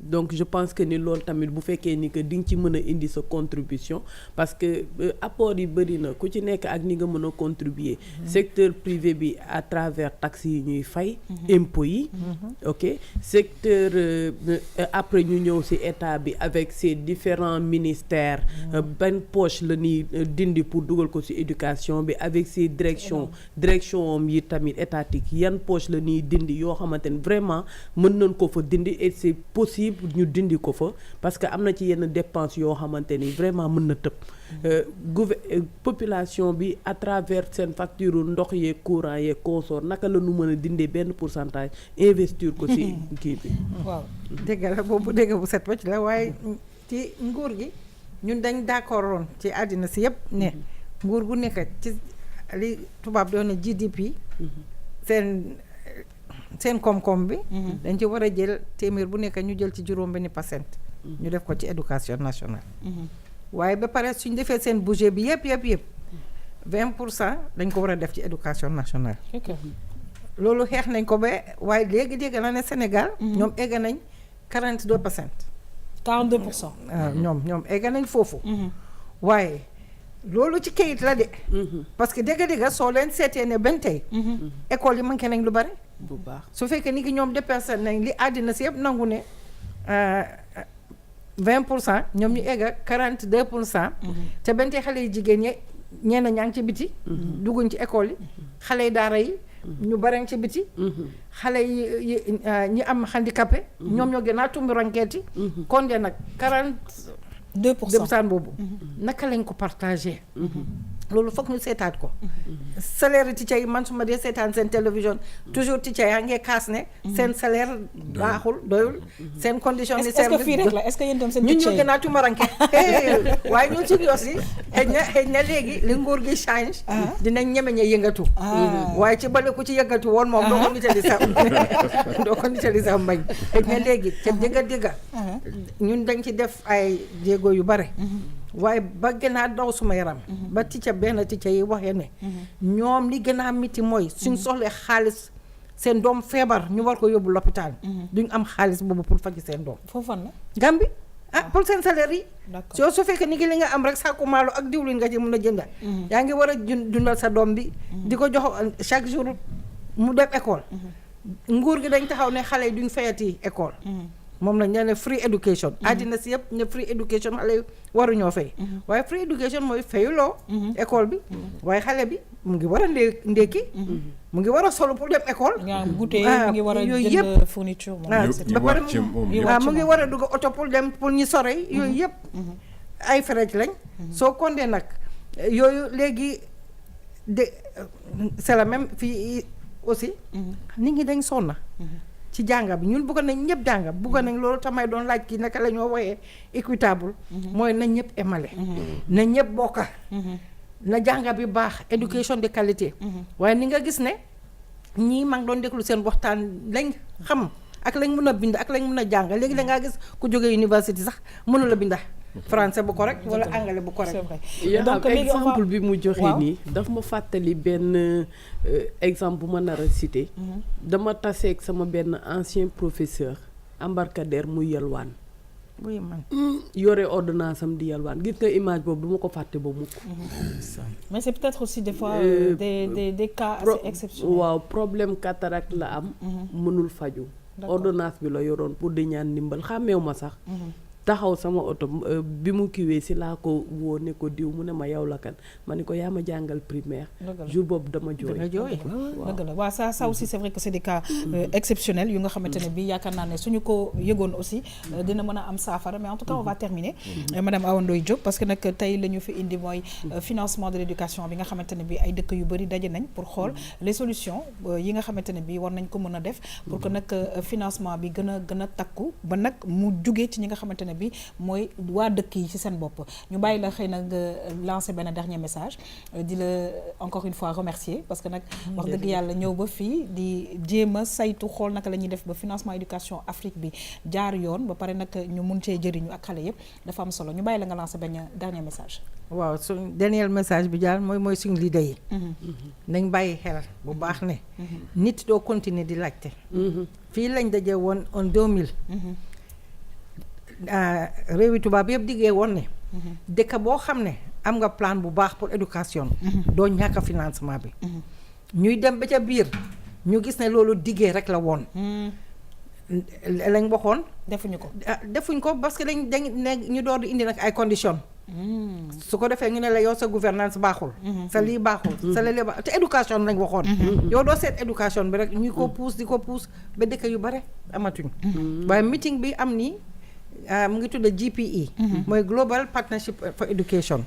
donc je pense que ni loolu tamit bu fekkee ni que di nga ci mën a indi sa contribution parce que apport yi bëri na ku ci nekk ak ni nga mën a contribuer. secteur privé bi à travers taxes yi ñuy fay. impôts yi. ok secteur après ñu ñëw ci état bi avec ses différents ministères. ban poche la ñuy dindi pour dugal ko ci éducation bi avec ses direction yi tamit étatique yan poche la ñuy dindi yoo xamante ne vraiment mën nañ ko fa dindi et c'est possible ñu dindi ko fa parce que am na ci yenn dépenses yoo xamante ni vraiment mën na tëb population bi à travers seen facture ndox yee courant yee consort naka la ñu mën a dindee benn pourcentage investir ko ci kii bi. waaw dégg la boobu dégg bu set wacc la waaye ci nguur gi ñun dañ d'accord woon ci àddina si yëpp ne nguur gu nekk ci li tubaab doon ne GDP seen koom-koom bi dañ ci war a jël téeméer bu nekk ñu jël ci juróom-benni %. ñu def ko ci éducation nationale. waaye ba pare suñ defee seen budget bi yëpp 20% dañ ko war a def ci éducation nationale. loolu xeex nañ ko ba waaye léegi dégg na ne Sénégal. ñoom egg nañ 42%. 42%. ñoom egg nañ foofu. waaye loolu ci kayit la de. parce que dëgg-dëgg soo leen seetee ne benn tey. école yi manqué nañ lu bari. bu baax su fekkee ni ki ñoom dépensé nañ li àddina si yëpp nangu ne 20% ñoom ñu egg 42%. te benn tey xale yu jigéen ñi ñenn ñaa ngi ci biti. dugguñ ci école yi. xale yi daara yi. ñu bare ci biti. xale yi ñi am handicapé. ñoom ñoo gën a tumburankeeti. kon de nag 2% boobu. naka lañ ko partagé. loolu foog ñu seetaat ko. salaire teacher yi man su ma dee seetaan seen télévision toujours teacher yaa ngi kaas ne. seen salaire baaxul doyul. seen condition de service est-ce que fii rek la est-ce que yéen itam seen teacher yi ñun ñoo gën a tumburanke. waaye ñun suñu yos yi xëy na léegi li nguur gi change. dinañ ñemeñe yëngatu. waaye ci bale ku ci yëngatu woon moom doo ko nitali sax mbañ. xëy na léegi ca dégga ñun dañ ci def ay jéego yu bare. waaye ba gën a daw suma yaram. ba benn ticca yi waxee ne. ñoom li gën a miti mooy suñ soxlee xaalis seen doom feebar ñu war ko yóbbu l'hôpital. duñ am xaalis boobu pour faji seen doom. foofu fan la. Gambie pour seen salaire yi. d'accord su fekkee ni ki li nga am rek saako maalo ak diwlin nga ci mën a jënda. yaa ngi war a dundal sa doom bi. di ko jox chaque jour mu dem école. nguur gi dañ taxaw ne xale yi duñ fayati école. moom lañ ne free education. àddina si yëpp ne free education xale yi waruñoo fay. waaye free education mooy fayuloo. école bi waaye xale bi mu ngi war a ndékki. mu ngi war a solo pour dem école. goûter mu ngi war a jënd fourniture. ba pare mu ngi war a dugg oto pour dem pour ñu sore yooyu yëpp. ay frais lañ. soo kondee nag yooyu léegi de c'est la même fii aussi. nit ñi dañ sonna ci jànga bi ñun bëgg nañ ñëpp jànga bëgg nañ loolu tamay doon laaj kii naka la ñoo woyee équitable mooy na ñëpp émale na ñëpp bokka na jànga bi baax éducation de qualité waaye ni nga gis ne ñii maa ngi doon déglu seen waxtaan lañ xam ak lañ mën a bind ak lañ mën a jàng léegi da ngaa gis ku jógee université sax mënu la binda français bu correct wala anglais bu correct. c'est vrai donc exemple bi mu joxe nii daf ma fàttali benn exemple bu ma nar a cité. dama taseeg sama benn ancien professeur embarcadère muy yalwaan. oui man. yore ordonnance am di yalwaan gis nga image boobu du ma ko fàtte ba mukk. mais c'est peut-être aussi des fois des cas assez exceptionnels. waaw problème cataracte la am. mënul faju ordonnance bi la yoroon pour di ñaan ndimbal xàmmeew ma sax. taxaw sama oto bi mu kiwee si laa ko woo ne ko diw mu ne ma yow la kan ma ne ko yaa ma jàngal primaire. jour boobu dama jooy. dëgg la waaw ça aussi c'est vrai que c'est des cas exceptionnels yu nga xamante ne bii yaakaar naa ne suñu ko yëgoon aussi dina mën a am saafara mais en tout cas on va terminer. madame Awa Ndoye Diop parce que nag tey la ñu fi indi mooy financement de l'éducation bi nga xamante ne bii ay dëkk yu bëri daje nañ pour xool les solutions yi nga xamante ne bii war nañ ko mën a def pour que nag financement bi gën a takku ba nag mu jugee ci ñi nga xamante ne bi mooy waa dëkk yi ci seen bopp ñu bàyyi la xëy na nga lancer benn dernier message di la encore une fois remercier parce que nag wax dëgg yàlla ñëw ba fii di jéem a saytu xool naka la ñuy def ba financement éducation Afrique bi jaar yoon ba pare nag ñu mun cee jëriñu ak xale yëpp dafa am solo ñu bàyyi la nga lancer benn dernier message. waaw suñ dernier message bi jaar mooy suñu leader yi. nañ bàyyi xel bu baax ne. nit doo continuer di laajte. fii lañ daje woon en 2000. réewi tubaab yëpp diggee woon ne dëkk boo xam ne am nga plan bu baax pour éducation doo ñàkk financement bi ñuy dem ba ca biir ñu gis ne loolu diggee rek la woon lañ waxoon defuñ ko parce que dañ ne ñu door di indi nag ay conditions su ko defee ñu ne la yow sa gouvernance baaxul sa lii baaxul sa lii baaxul te éducation lañ waxoon yow doo seet éducation bi rek ñu ko pousse di ko pousse ba dëkk yu bare amatuñ waaye meeting bi am nii mu ngi tudd GPE mooy Global Partnership for Education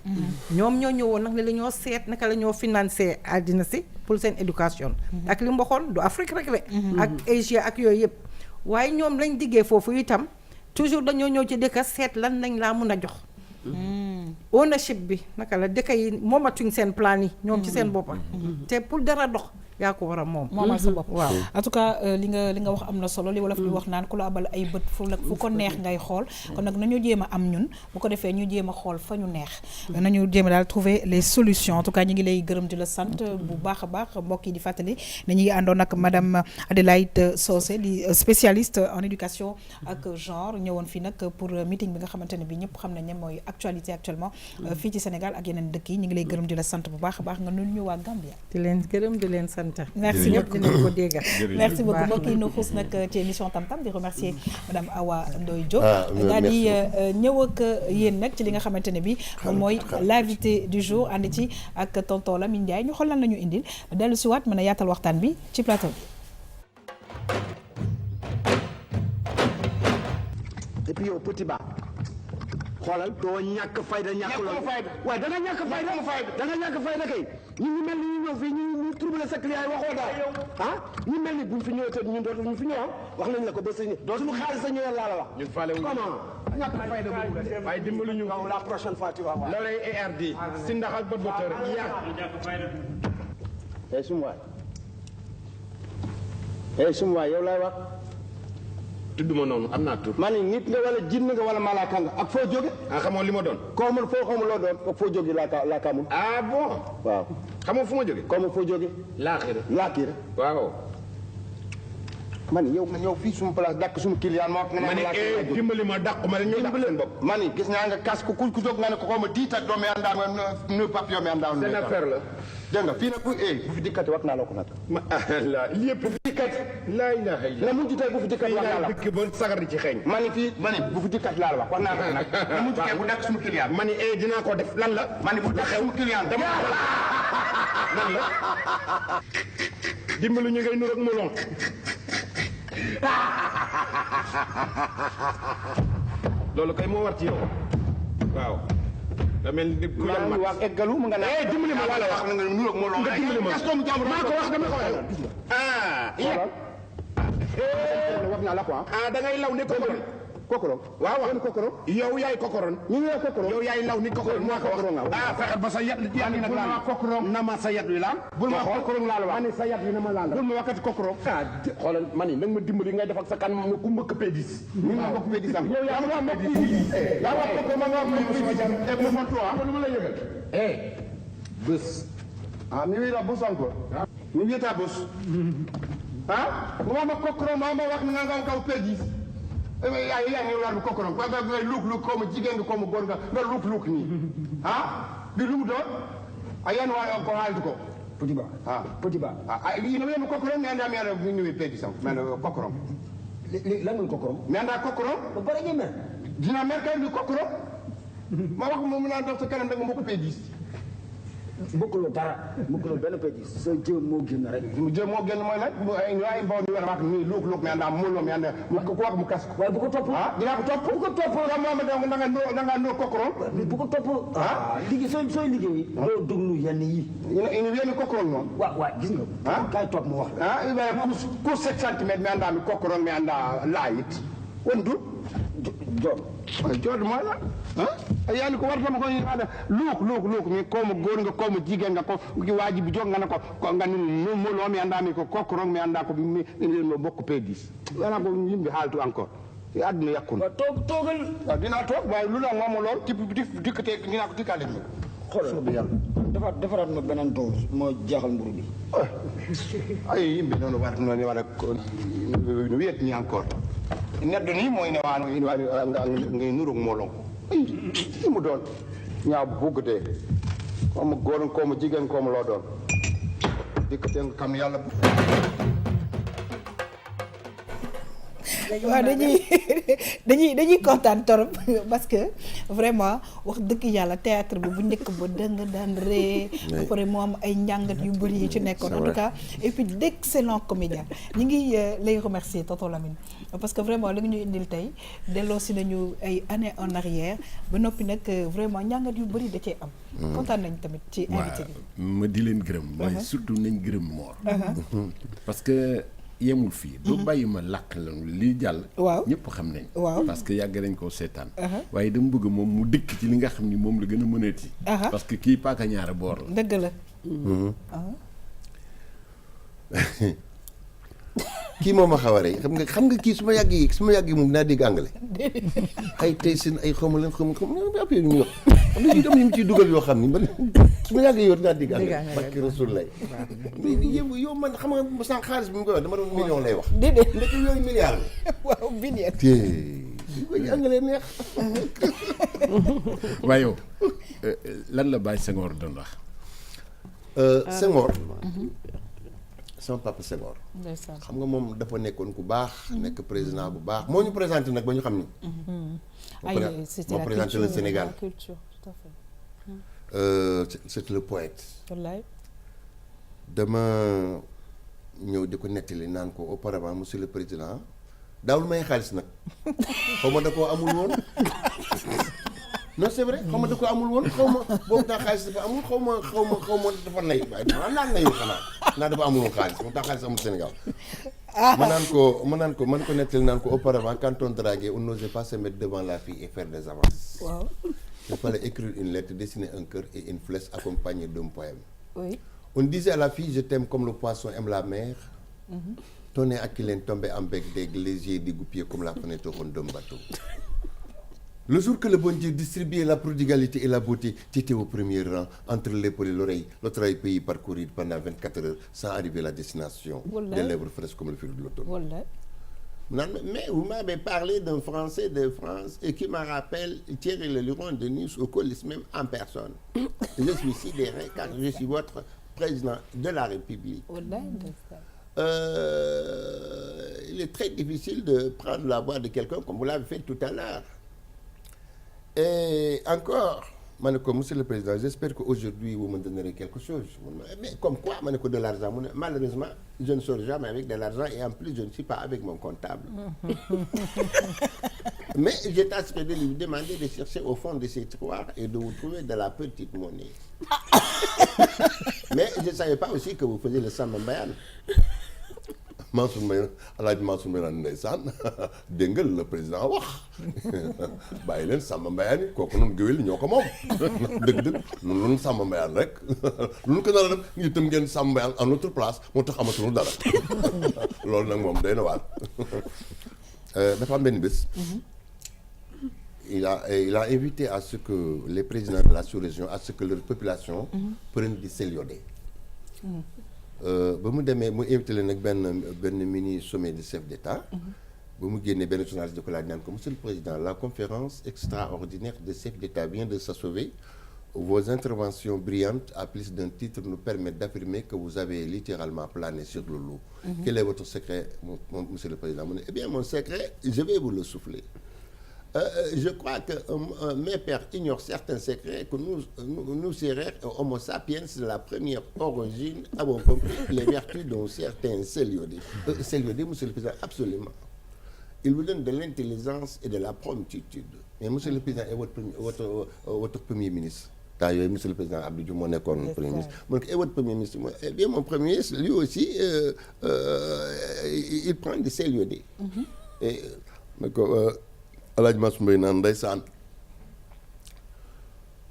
ñoom ñoo ñëwoon nag ne la ñoo seet naka la ñoo financer àddina si pour seen éducation ak li mu waxoon du Afrique rek la ak Asia ak yooyu yëpp waaye ñoom lañ diggee foofu itam toujours dañoo ñëw ci dëkk seet lan lañ laa mun a jox ownership bi naka la dëkk yi moomatuñ seen plan yi ñoom ci seen boppa te pour dara dox yaa ko war a moom. moomal sa bopp. waaw en tout cas li nga wax am na solo li wolof di wax naan ku la abal ay bët fu ko neex ngay xool kon nag nañu jéem a am ñun bu ko defee ñu jéem a xool fa ñu neex nañu jéem a daal trouver les solutions en tout cas ñu ngi lay gërëm di la sant bu baax a baax mbokk yi di fàttali ne ñu ngi àndoon ak madame Adélaïde Socé di spécialiste en éducation ak genre ñëwoon fii nag pour meeting bi nga xamante ne bi ñëpp xam nañ ne mooy actualité actuellement fii ci Sénégal ak yeneen dëkk yi ñu ngi lay gërëm di la sant bu baax a baax nga nuyu ñu waa Gambia. di leen gërëm di leen sant. merci ñëpp dinañ ko dégg. merci beaucoup mbokk yi ñu xuus nag ci émission Tam Tam di remercier madame Awa Ndoye Diop. daal di ñëw ak yéen nag ci li nga xamante ne bi moom mooy l'invité du jour ànd ci ak tonton Lamine Ndiaye ñu xool lan la ñu indil dellu si waat mën a yaatal waxtaan bi ci plateau bi. et puis yow petit ba xoolal doo ñàkk fayda ñàkk loolu waaye da nga ñàkk fayda da nga ñàkk fayda kay ñu ngi mel ni ñu ñëw fii ñu trouble sa client yi waxoo daal ah ñu mel ni buñ fi ñëwee te ñun dootuñu fi ñëw wax nañ la ko ba sa dootuñu xaalis sa ñëwee laa la wax ñun faale comment ñàkk fayda boobu waaye dimbali ñu la prochaine fois tu vas voir loolay ARD si ndax ak bët bëtër yàq sum waay yow laay wax tudduma noonu am naa tur. ma ne nit nga wala jinn nga wala malaaka nga ak foo jóge. ah xamoo li ma doon. koo mën foo xamul loo doon ak foo jóge laa kaamul. ah bon. waaw xamoo fu ma jóge. koo mën foo jóge. laaxira. waaw. man yow nga ñëw fii suma place dàq suma client ma wax nga ne ma dimbali ma dàq ma ne ñëw dàq seen bopp. ma ne gis naa nga kas ko ku jóg nga ne ko xaw ma diit ak doomu yaa ndaa ne papillon mi andaa seen affaire la. dégg nga fii nag bu fi dikkati wax naa la ko nag. ma la lépp bu fi dikkati. laa ilaaha illa. na mujj tey bu fi dikkati wax naa la dëkk ba sagar di ci xeeñ. ma ne fii ma ne bu fi dikkati laa la wax naa la ko nag. na mujj tey bu dàq suma client. ma ne dinaa ko def lan la. ma ne bu dàq suma client dama lan la. dimbali ñu ngay nur ak melon. loolu kay moo war ci yow waaw. da mel ni ku yàlla ma wax eggalu mu nga naan dimbali ma la wax nga nu ak melon. nga dimbali ma maa ko wax dama ko wax. wax naa la quoi. da ngay law ne kokoro. kokoro waaw waaw kokoro. yow yaay kokoron. ñu ngi kokoro. yow yaay law ni kokoro moo ko wax. fexeel ba sa yat li nag laa la kokoro na ma sa yat wi laal. bul ma kokoro laa la wax. ma ne sa yat wi na ma laal. bul ma waxati kokoro. xoolal ma ni nag ma dimbali ngay def ak sa kan ma ku mbëkk pédis. ñu ngi mbëkk pédis am. yow yaa ma mbëkk pédis. yaa wax kokoro ma nga wax ma jam. mu ma toi lu ma la yëgal. bés. mi wi la bés encore. mi wi ta bés. ma kokoro ma wax na nga kaw pédis. yaa ngi laal kokoro ba nga luuk ko ma jigéen nga ko ma góor nga luuk nii bi lu mu doon yan waa ko haaltu ko petit ba ino wiyama kokoro mi anda mi anda mi ñëwi peedi sam mi anda kokoro lan ngol kokoro mi anda kokoro o bare ñeme dina mer kay ni kokoro ma wax mo mu naan dox sa kanam da nga moko peedis bokkuloo dara bokkuloo benn pédis sa jëm moo génn rek jëm moo génn mooy nag ay bon ñu wax ni luuk mi anda mullo mi anda ko wax mu kas ko waaye bu ko topp dinaa ko topp bu ko topp da nga no kokoro bu ko topp liggéey sooy liggéey doo déglu yenn yi yenn kokoro noonu waaw gis nga kay topp mu wax ku 7 centimètres mi anda mi kokoro mi anda laayit wondu jood mooy la yaani ko wartama ko ada luuk mi komo góor nga komo jigéen nga ko waaji bu jóg nga ne ko nga ni moloo mi anda mi ko kokkorong mi anda ko mi no bokk pédis wala ko yimɓe haaltu encore adduna yakkun toogal dinaa toog waaye lu la moom lool dikkate dinaa ko dikkaale mi xoolal yàlla defaraat ma beneen dose moo jeexal mburu bi ay yimɓe noonu waɗa no wiyet ni encore neɗɗo ni mo ine wano ngay nurug molon mu doon ñaaw buggde komo góor komo jigéen komo loo doon dikkaten kam yàlla waaw dañuy kontaan torop parce que vraiment wax dëgg yàlla théâtre bi bu njëkk ba danga daan ree ba pare moo am ay njàngat yu bëri yi ci nekkoon en tout cas et puis d'excellents comédiens ñi ngi lay remercier tonton Lamine parce que vraiment li nga ñu indil tey delloo si nañu ay années en arrière ba noppi nag vraiment njàngat yu bëri da cee am kontaan nañ tamit ci invité bi ma di leen gërëm waaye surtout nañ gërëm Mor parce que yemul fii du bàyyi ma làq la li jàll ñëpp xam nañ parce que yàgg nañ koo seetaan waaye dama bëgg moom mu dëkk ci li nga xam ni moom la gën a mënati parce que kii paaka ñaara boor la dëgg la kii moom a xaw a rey xam nga kii su ma yàggee moom dinaa dégg anglais ay tey seen ay xaw ma leen xam affaire yi muy wax am na yu mu ciy dugal yoo xam ni man su ma yàggee yow dinaa dégg anglais barke Rasul lay mais yow man xam nga sànq xaalis bi mu koy wax dama doon million lay wax déedéet ndek yooyu milliard la waaw billion te koy anglais neex waaye yow lan la Baye Senghor doon wax Senghor sama papa Senghor xam nga moom dafa nekkoon ku baax nekk président bu baax moo ñu présenté nag ba ñu xam ni moo présenté le Sénégal c'est le poète dama ñëw di ko nettali naan ko auparavant monsieur le président daawul may xaalis nag xaw ma da koo amul woon non c'est vrai xaw ma da ko amul woon xaw ma boobu daa xaalis dafa amul xaw ma dafa nay waaye naan nayu xanaa naa dafa amul woon xaalis moom daa xaalis amul Sénégal ma ko nettali naan ko auparavant quand on draguait on n'osait pas se mettre devant la fille et faire des avances. Wow. Il fallait écrire une lettre, dessiner un cœur et une flèche accompagnée d'un poème. Oui. On disait à la fille je t'aime comme le poisson aime la mer. Ton nez aquilin tombait en bec d'aigle, les yeux dégoupillés comme la fenêtre ronde d'un bateau. Le jour que le bon Dieu distribuait la prodigalité et la beauté, tu étais au premier rang, entre l'épaule et l'oreille, l'autre pays parcourir pendant 24 heures sans arriver à la destination. Des lèvres fraîches comme le fil de l'automne. Mais vous m'avez parlé d'un Français de France et qui me rappelle Thierry Le Luron de Nice au colis même en personne. Je suis sidéré car je suis votre président de la République. Il est très difficile de prendre la voix de quelqu'un comme vous l'avez fait tout à l'heure. Et encore, monsieur le Président, j'espère qu'aujourd'hui vous me donnerez quelque chose. Mais comme quoi, de l'argent. Malheureusement, je ne sors jamais avec de l'argent et en plus, je ne suis pas avec mon comptable. Mais je tâcherai de lui demander de chercher au fond de ses tiroirs et de vous trouver de la petite monnaie. Mais je ne savais pas aussi que vous faisiez le Samba Mbayane. Mansour Mbayane Alaaji Mansour Mbayane ndeysaan dégg nga le président wax bàyyi leen Samba Mbayane kooku noonu géwél ñoo ko moom dëgg noonu loonu Samba Mbayane rek lu ko nar a def ngi itam ngeen Samba Mbayane en notre place moo tax amatul dara loolu nag moom day na waar dafa am benn bés il a invité à ce que les présidents de la sous-région à ce que leur population prenne du sel iodé. ba mu demee mu invité leen nag benn mini sommet de chef d'État. ba mu génnee benn journaliste di ko laaj naan ko monsieur le président la conférence extraordinaire de chefs d'État vient de s'achever. Vos interventions brillantes à plus d'un titre nous permettent d'affirmer que vous avez littéralement plané sur le loup. Quel est votre secret, monsieur le président? Eh bien, mon secret, je vais vous le souffler. Je crois que mes pères ignorent certains secrets que nous seraient Homo sapiens de la première origine avons compris les vertus d'un certain sel iodé. Sel iodé, monsieur le président, absolument. Il vous donne de l'intelligence et de la promptitude. Mais monsieur le président est votre premier ministre. D'ailleurs, monsieur le président Abdou Diouf moo nekkoon premier ministre. Et votre premier ministre, eh bien mon premier ministre, lui aussi, il prend du sel iodé. Et Alaaji Mansour Mbaye naan ndeysaan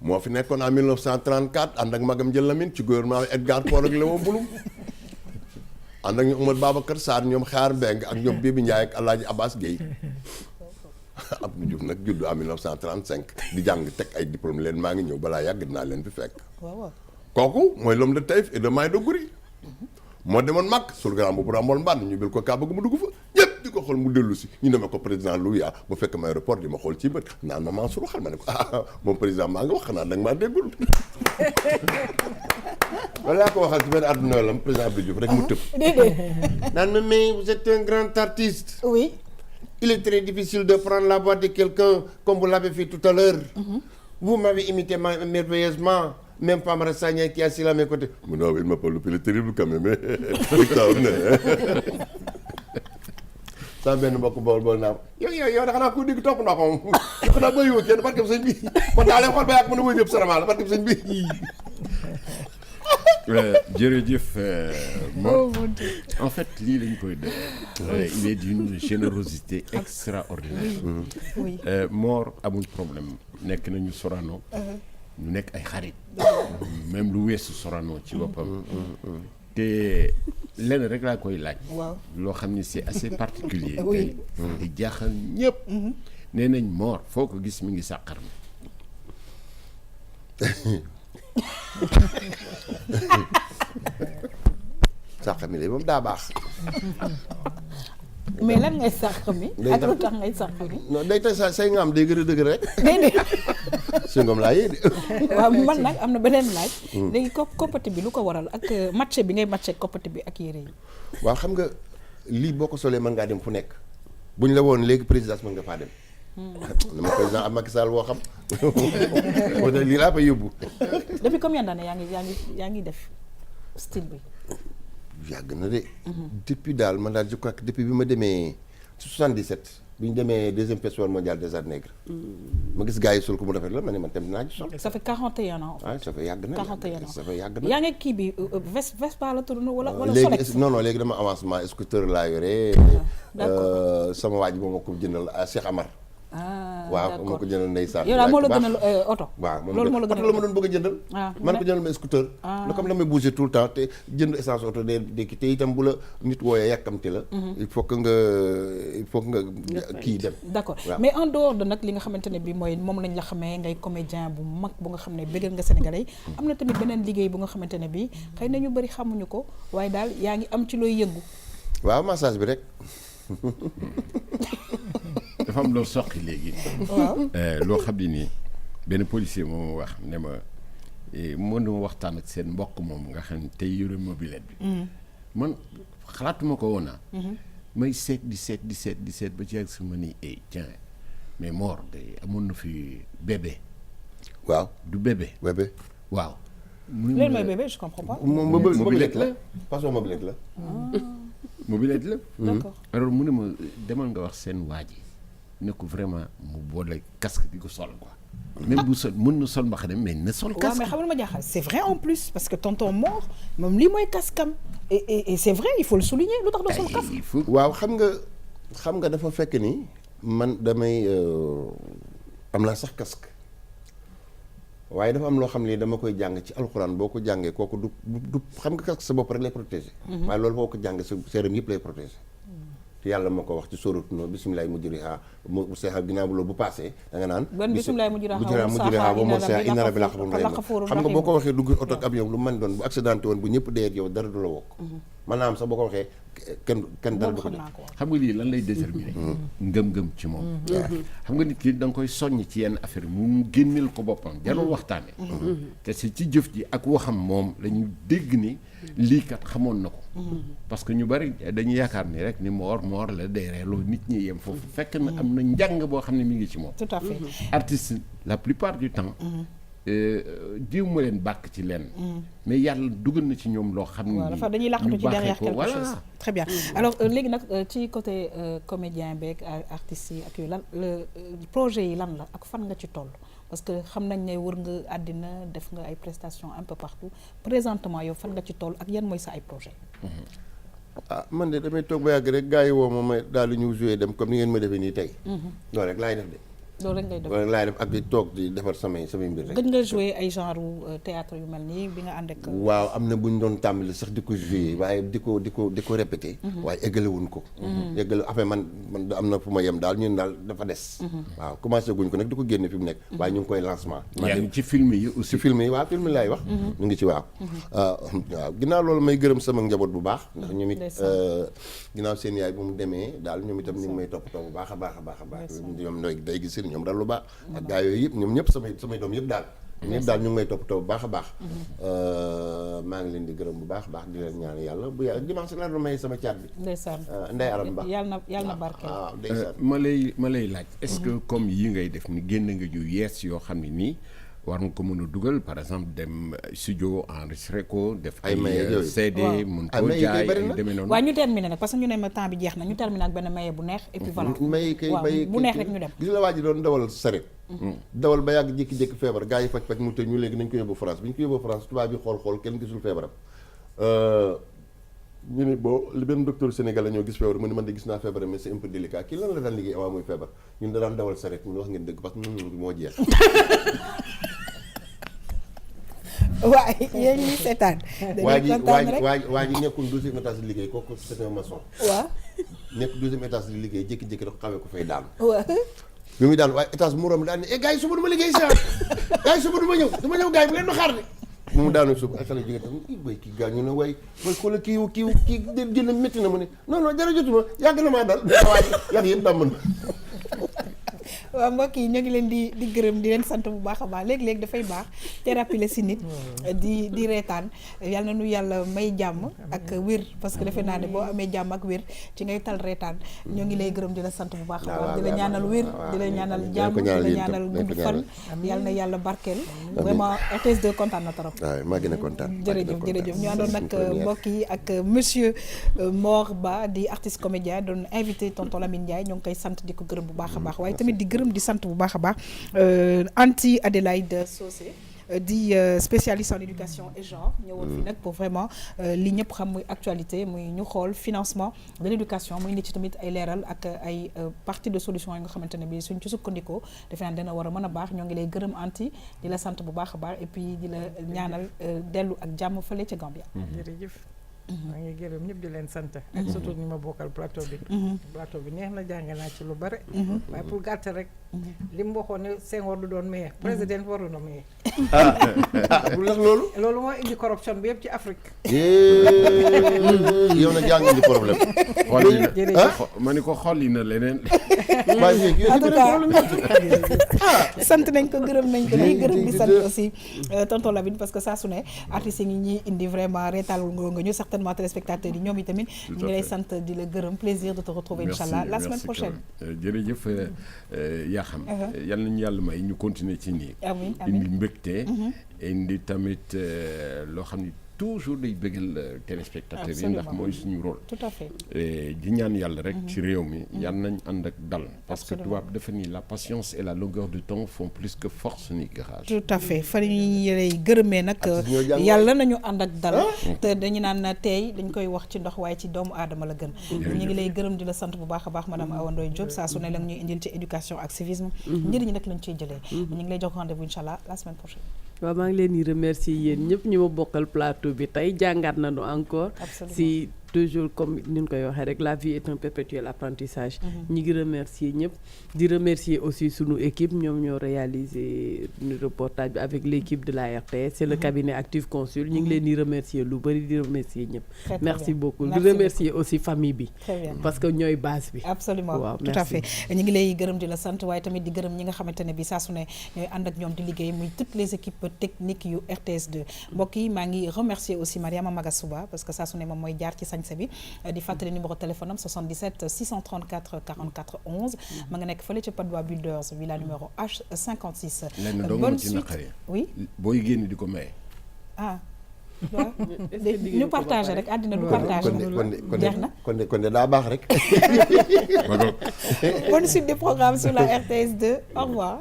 moo fi nekkoon en 1934 ànd ak magam Jël Lamine ci gouvernement Edgar Faure ak Léon Blum ànd ak ñoom Omar Babacar Sarr ñoom Xaar Mbeng ak ñoom Bibi Ndiaye ak Alaaji Abbas Gueye Abdou Diouf nag juddu en 1935 di jàng teg ay diplôme leen maa ngi ñëw balaa yàgg dinaa leen fi fekk kooku mooy l'homme de Taïf et de Maïdougouri moo demoon mag sul grand boobu rambool mbànd ñu bil ko kaa bëgg mu dugg fa ñëpp di ko xool mu dellu si ñu demee ko président Louya mu fekk ma aéroport di ma xool ci bët naan ma Mansour waxal ma ne ko moom président maa ngi wax xanaa da nga maa déggul wala laa ko waxal ci benn àdduna la président Abdou Diouf rek mu tëb naan ma mais vous êtes un grand artiste. Oui. Il est très difficile de prendre la voix de quelqu'un comme vous l'avez fait tout à l'heure. Vous m'avez imité merveilleusement. Même Famara Sagna qui est assis à mes côtés. Non, il m'a pas loupé le terrible quand même. Sama benn mbokk bool naa yow da xanaa ko dégg topp naa ko xanaa bëriwoo kenn barkeb sëñ bi man daa leen xool ba yàgg mën a wëy yëpp saramaal barkeb sëñ bi. jërëjëf Mor en fait lii lañ koy def il est d'une générosité extraordinaire. Mor amul problème nekk nañu Sorano ñu nekk ay xarit même lu weesu Sorano ci boppam te lenn rek laa koy laaj. waaw loo xam ni c'est assez particulier. Oui. te di jaaxal ñëpp. nee nañ Mor foo ko gis mi ngi sàqar mi. sàq mi de moom daa baax. mais lan ngay sàq mi. ak lu tax ngay sàq mi. non day tax say ngaam day gën a dëgg rek. déedéet. si ngoom laa yee de. waaw man nag am na beneen laaj. léegi koppati bi lu ko waral ak match bi ngay matché koppati bi ak yére yi. waaw xam nga lii boo ko solee mën ngaa dem fu nekk bu ñu la woon léegi présidence mën nga faa dem. dama président am Macky Sall woo xam. moo tax lii laa fay yóbbu. depuis combien d'années yaa ngi def style bi. yàgg na de. depuis daal man daal je crois que depuis bi ma demee 77 bi ñu demee deuxième festival mondial des arts nègres. ma gis gars yi sol ko mu rafet la ma ne man tamit naa ci sol. ça fait 41 ans. waaw ça fait yàgg na 41 ans ça fait yàgg na. yaa ngi kii bi Vespa la tourné wala léegi Solex. non léegi dama avancement scooter laa yore. d'accord sama waa ji moom moo ko jëndal Cheikh Amar. waaw moo ko jëndal ndeysaan. yow daal moo la gënal oto. waaw loolu moo la gënal oto la ma doon bëgg a jëndal. man ko jëndal ma scooter. na comme damay bouger tout le temps te jënd essence oto de te itam bu la nit wooyee yàkkamti la. il faut que nga kii dem. d'accord mais en dehors de nag li nga xamante ne bi mooy moom lañ la xamee ngay comédien bu mag bu nga xam ne bëggal nga Sénégalais yi am na tamit beneen liggéey bu nga xamante ne bi xëy na ñu bëri xamuñu ko waaye daal yaa ngi am ci looy yëngu. waaw massage bi rek. dafa am loo soqi léegi. waaw loo xam ne nii benn policier moom wax ne ma mënuma waxtaan ak seen mbokk moom nga xam ne tey yore mobilette bi. man xalaatuma ko woon may seet di seet ba ci ak sama ni tiens mais Mor de amoon na fi bébé. waaw du bébé. bébé waaw. loolu mooy bébé je comprends pas. mobilette la façon mobilette la. mobilette la. d'accord alors mu ne ma demal nga wax seen waa ji ne ko vraiment mu boole casque di ko sol quoi. même bu sol mën na sol mbaxane mais na sol casque. waaw mais xam nga ma jaaxal c'est vrai en plus parce que tonton Mor moom lii mooy casque am et c'est vrai il faut le souligner lu tax doo sol casque. waaw xam nga dafa fekk ni man damay am naa sax casque waaye dafa am loo xam ne dama koy jàng ci alxuraan boo ko jàngee kooku du xam nga casque sa bopp rek lay protéger. waaye loolu boo ko jàngee sa séeram yëpp lay protéger. te yàlla moo ko wax ci sóoratu Nuur bismillaahi mujrihaa mu seexa ginnaaw bu loolu bu paasee da nga naan bismillaahi mujrihaa wa mursahaa inna rabbii laxafuurun rahiim xam nga boo ko waxee dugg oto ak avion lu mën doon bu accidenté woon bu ñëpp dee yow dara du la wokk maanaam sax boo ko waxee kenn dara du ko def xam nga lii lan lay déterminer ngëm-ngëm ci moom xam nga nit ki da nga koy soññ ci yenn affaire mu génneel ko boppam jarul waxtaane te si ci jëf ji ak waxam moom lañu dégg ni lii kat xamoon na ko parce que ñu bari dañuy yaakaar ni rek ni moor la deereeloo nit ñi yem foofu fekk na am na njàng boo xam ne mi ngi ci moom. tout à fait artiste la plupart du temps jiw ma leen bàkk ci lenn mais yàlla dugal na ci ñoom loo xam ne waaw dafa dañuy làqatu ci derrière quelque chose très bien alors léegi nag ci côté comédien beeg artistes yi ak yooyu lan projet yi lan la ak fan nga ci toll parce que xam nañ ne wër nga àddina def nga ay prestations un peu partout présentement yow fan nga ci toll ak yan mooy sa ay projet man de damay toog ba yàgg rek gars yi woo ma may daal di ñu joué dem comme ni ngeen ma defee nii tey loolu rek laay def de loolu rek ngay def loolu laay def ak di toog di defar samay mbir rek. gëj nga joué ay genre théâtre yu mel nii bi nga ànd ak. waaw am na bu ñu doon tàmbali sax di ko joué waaye di ko répété. waaye eggalewuñ ko. eggale affaire man am na fu ma yem daal ñun daal dafa des. waaw commencé guñ ko nag di ko génne fi mu nekk. waaye ñu ngi koy lancement. yaa ngi ci film yi aussi. ci film yi waaw film laay wax. ñu ngi ci waaw. waaw ginnaaw loolu may gërëm sama njaboot bu baax. ndax ñoom it ginnaaw seen yaay bu mu demee daal ñoom itam ñu ngi may toppatoo bu baax a baax. ñoom day gis ñoom daal lu baax ak gaa yooyu yëpp ñoom ñëpp samay doom yëpp daal ñëpp daal ñu ngi may toppatoo bu baax a baax maa ngi leen di gërëm bu baax di leen ñaan yàlla bu yàlla dimanche laa doon may sama caat bi ndeysaan Ndeye Aram Ba yàlla na barkeel waaw ndeysaan ma lay laaj est-ce que comme yi ngay def ni génn nga ju yees yoo xam ne nii war nga ko mën a dugal par exemple dem studio enregistré ko def ay CD mën koo jaay ay demee noonu waaw ñu terminé nag parce que ñu ne ma temps bi jeex na ñu terminé ak benn maye bu neex et puis voilà maye bu neex rek ñu dem gis la waa ji doon dawal saret dawal ba yàgg jékki-jékki feebar gars yi faj mu tëj ñu léegi nañ ko yóbbu France bi ñu ko yóbbu France tubaab bi xool kenn gisul feebaram ñu ne boo li benn docteur sénégalais ñoo gis feebar mu ne man de gis naa feebaram mais c'est un peu délicat kii lan la daan liggéey avant muy feebar ñun da daan dawal saret mu ne wax ngeen dëgg parce que moo jeex waaye yéen ñi seetaan. dañuy kontaan rek waa ji nekkul 12e étage di liggéey kooku c'est un maçon. waaw. nekk 12e étage di liggéey jékki-jékki rek xawee ko fay daanu. waaw. bi muy daan waaye étage mu romb daan ne gars yi suba du ma liggéey saa gars yi suba du ma ñëw gars yi bu ngeen ma xaar de. mu daanu suuf ay xale jóge tam bay kii gaañu ne waaye mooy xoolal kii jënd métti na mu ne non dara jotuma yàgg na maa dal waaye yàgg yëpp dàmm na. waaw mbokk yi ñoo ngi leen di gërëm di leen sant bu baax a baax léeg-léeg dafay baax thérapie la si nit di reetaan yal na nu yàlla may jàmm ak wér parce que defe naa ne boo amee jàmm ak wér ci ngay tal reetaan ñoo ngi lay gërëm di la sant bu baax a baax di la ñaanal wér di la ñaanal jàmm di la ñaanal gudd fan yal na yàlla barkeel vraiment RTS 2 kontaan na trop. waaw maa gën a kontaan. jërëjëf ñu àndoon nag mbokk yi ak monsieur Mor Ba di artiste comédien doon invité tonton Lamine Ndiaye ñoo ngi koy sant di ko gërëm bu baax a baax waaye tamit di gërëm di sant bu baax a baax Anti Adélaïde Socé di spécialiste en éducation et genre ñëwoon fi nag pour vraiment li ñëpp xam muy actualité muy ñu xool financement de l'éducation muy nit ci tamit ay leeral ak ay partie de solution yi nga xamante ne bi suñ ci sukkandikoo defe naa dana war a mën a baax ñoo ngi lay gërëm Anti di la sant bu baax a baax et puis di la ñaanal dellu ak jàmm fële ca Gambia. jërëjëf. maa ngi gërëm ñëpp di leen sant. ak surtout ñi ma bokkal plateau bi. plateau bi neex na jàng naa ci lu bare. waaye pour gàtt rek. li mu waxoon ne Senghor du doon maye. président waroon na maye. bu lax loolu. loolu moo indi corruption bi yëpp ci Afrique. yow nag yaa ngi indi problème. ma ni ko xolli na leneen. en tout cas sant nañ ko gërëm nañ ko lay gërëm di sant aussi tonton Lamine parce que saa su ne artistes yi ñuy indi vraiment reetal nga ñu certainement téléspectateurs yi ñoom itamit ñu ngi lay sant di la gërëm plaisir de te retrouver inchallah la semaine prochaine. jërëjëf yaa xam yal nañu yàlla may ñu continuer ci nii. amiin indi mbégte indi tamit loo xam ni toujours day bëggal téléspectateurs yi ndax mooy suñu rôle. tout à fait di ñaan yàlla rek ci réew mi yal nañ ànd ak dal parce que tubaab dafa ni la patience et la longueur de temps font plus que force ni courage. tout à fait fa ñuy lay gërëmee nag yàlla nañu ànd ak dal te dañu naan tey dañ koy wax ci ndox waaye ci doomu aadama la gën ñu ngi lay gërëm di la sant bu baax a baax madame Awa Ndoye Diop saa su ne la ñuy indil ci éducation ak civisme njëriñ nag lañ ciy jëlee ñu ngi lay jox rendez-vous inchallah la semaine prochaine. waaw maa ngi leen di remercier yéen ñëpp ñu ma bokkal plateau bi tey jàngaat nañu encore si toujours comme ni ñu koy waxee rek la vie est un perpétuel apprentissage ñi ngi remercier ñëpp di remercier aussi sunu équipe ñoom ñoo réalisé le reportage bi avec l'équipe de la RTS c'est le cabinet Active Consul ñu ngi leen di remercier lu bari di remercier ñëpp merci beaucoup di remercier aussi famille bi parce que ñooy base bi absolument waaw tout à fait ñu ngi lay gërëm di la sant waaye tamit di gërëm ñi nga xamante ne bi saa su ne ñooy ànd ak ñoom di liggéey muy toutes les équipes techniques yu RTS2 mbokk yi maa ngi remercier aussi Mariama Magasuba parce que saa su ne moom mooy jaar ci sañse bi di fàttali numéro téléphone am 77 634 44 11 ma nga nekk fële ca Padois Builders villa numéro H56 bonne suite oui booy génn di ko maye waaw ñu partagé rek àddina du partagé jeex na kon de daa baax rek bonne suite des programmes sur la RTS2 au revoir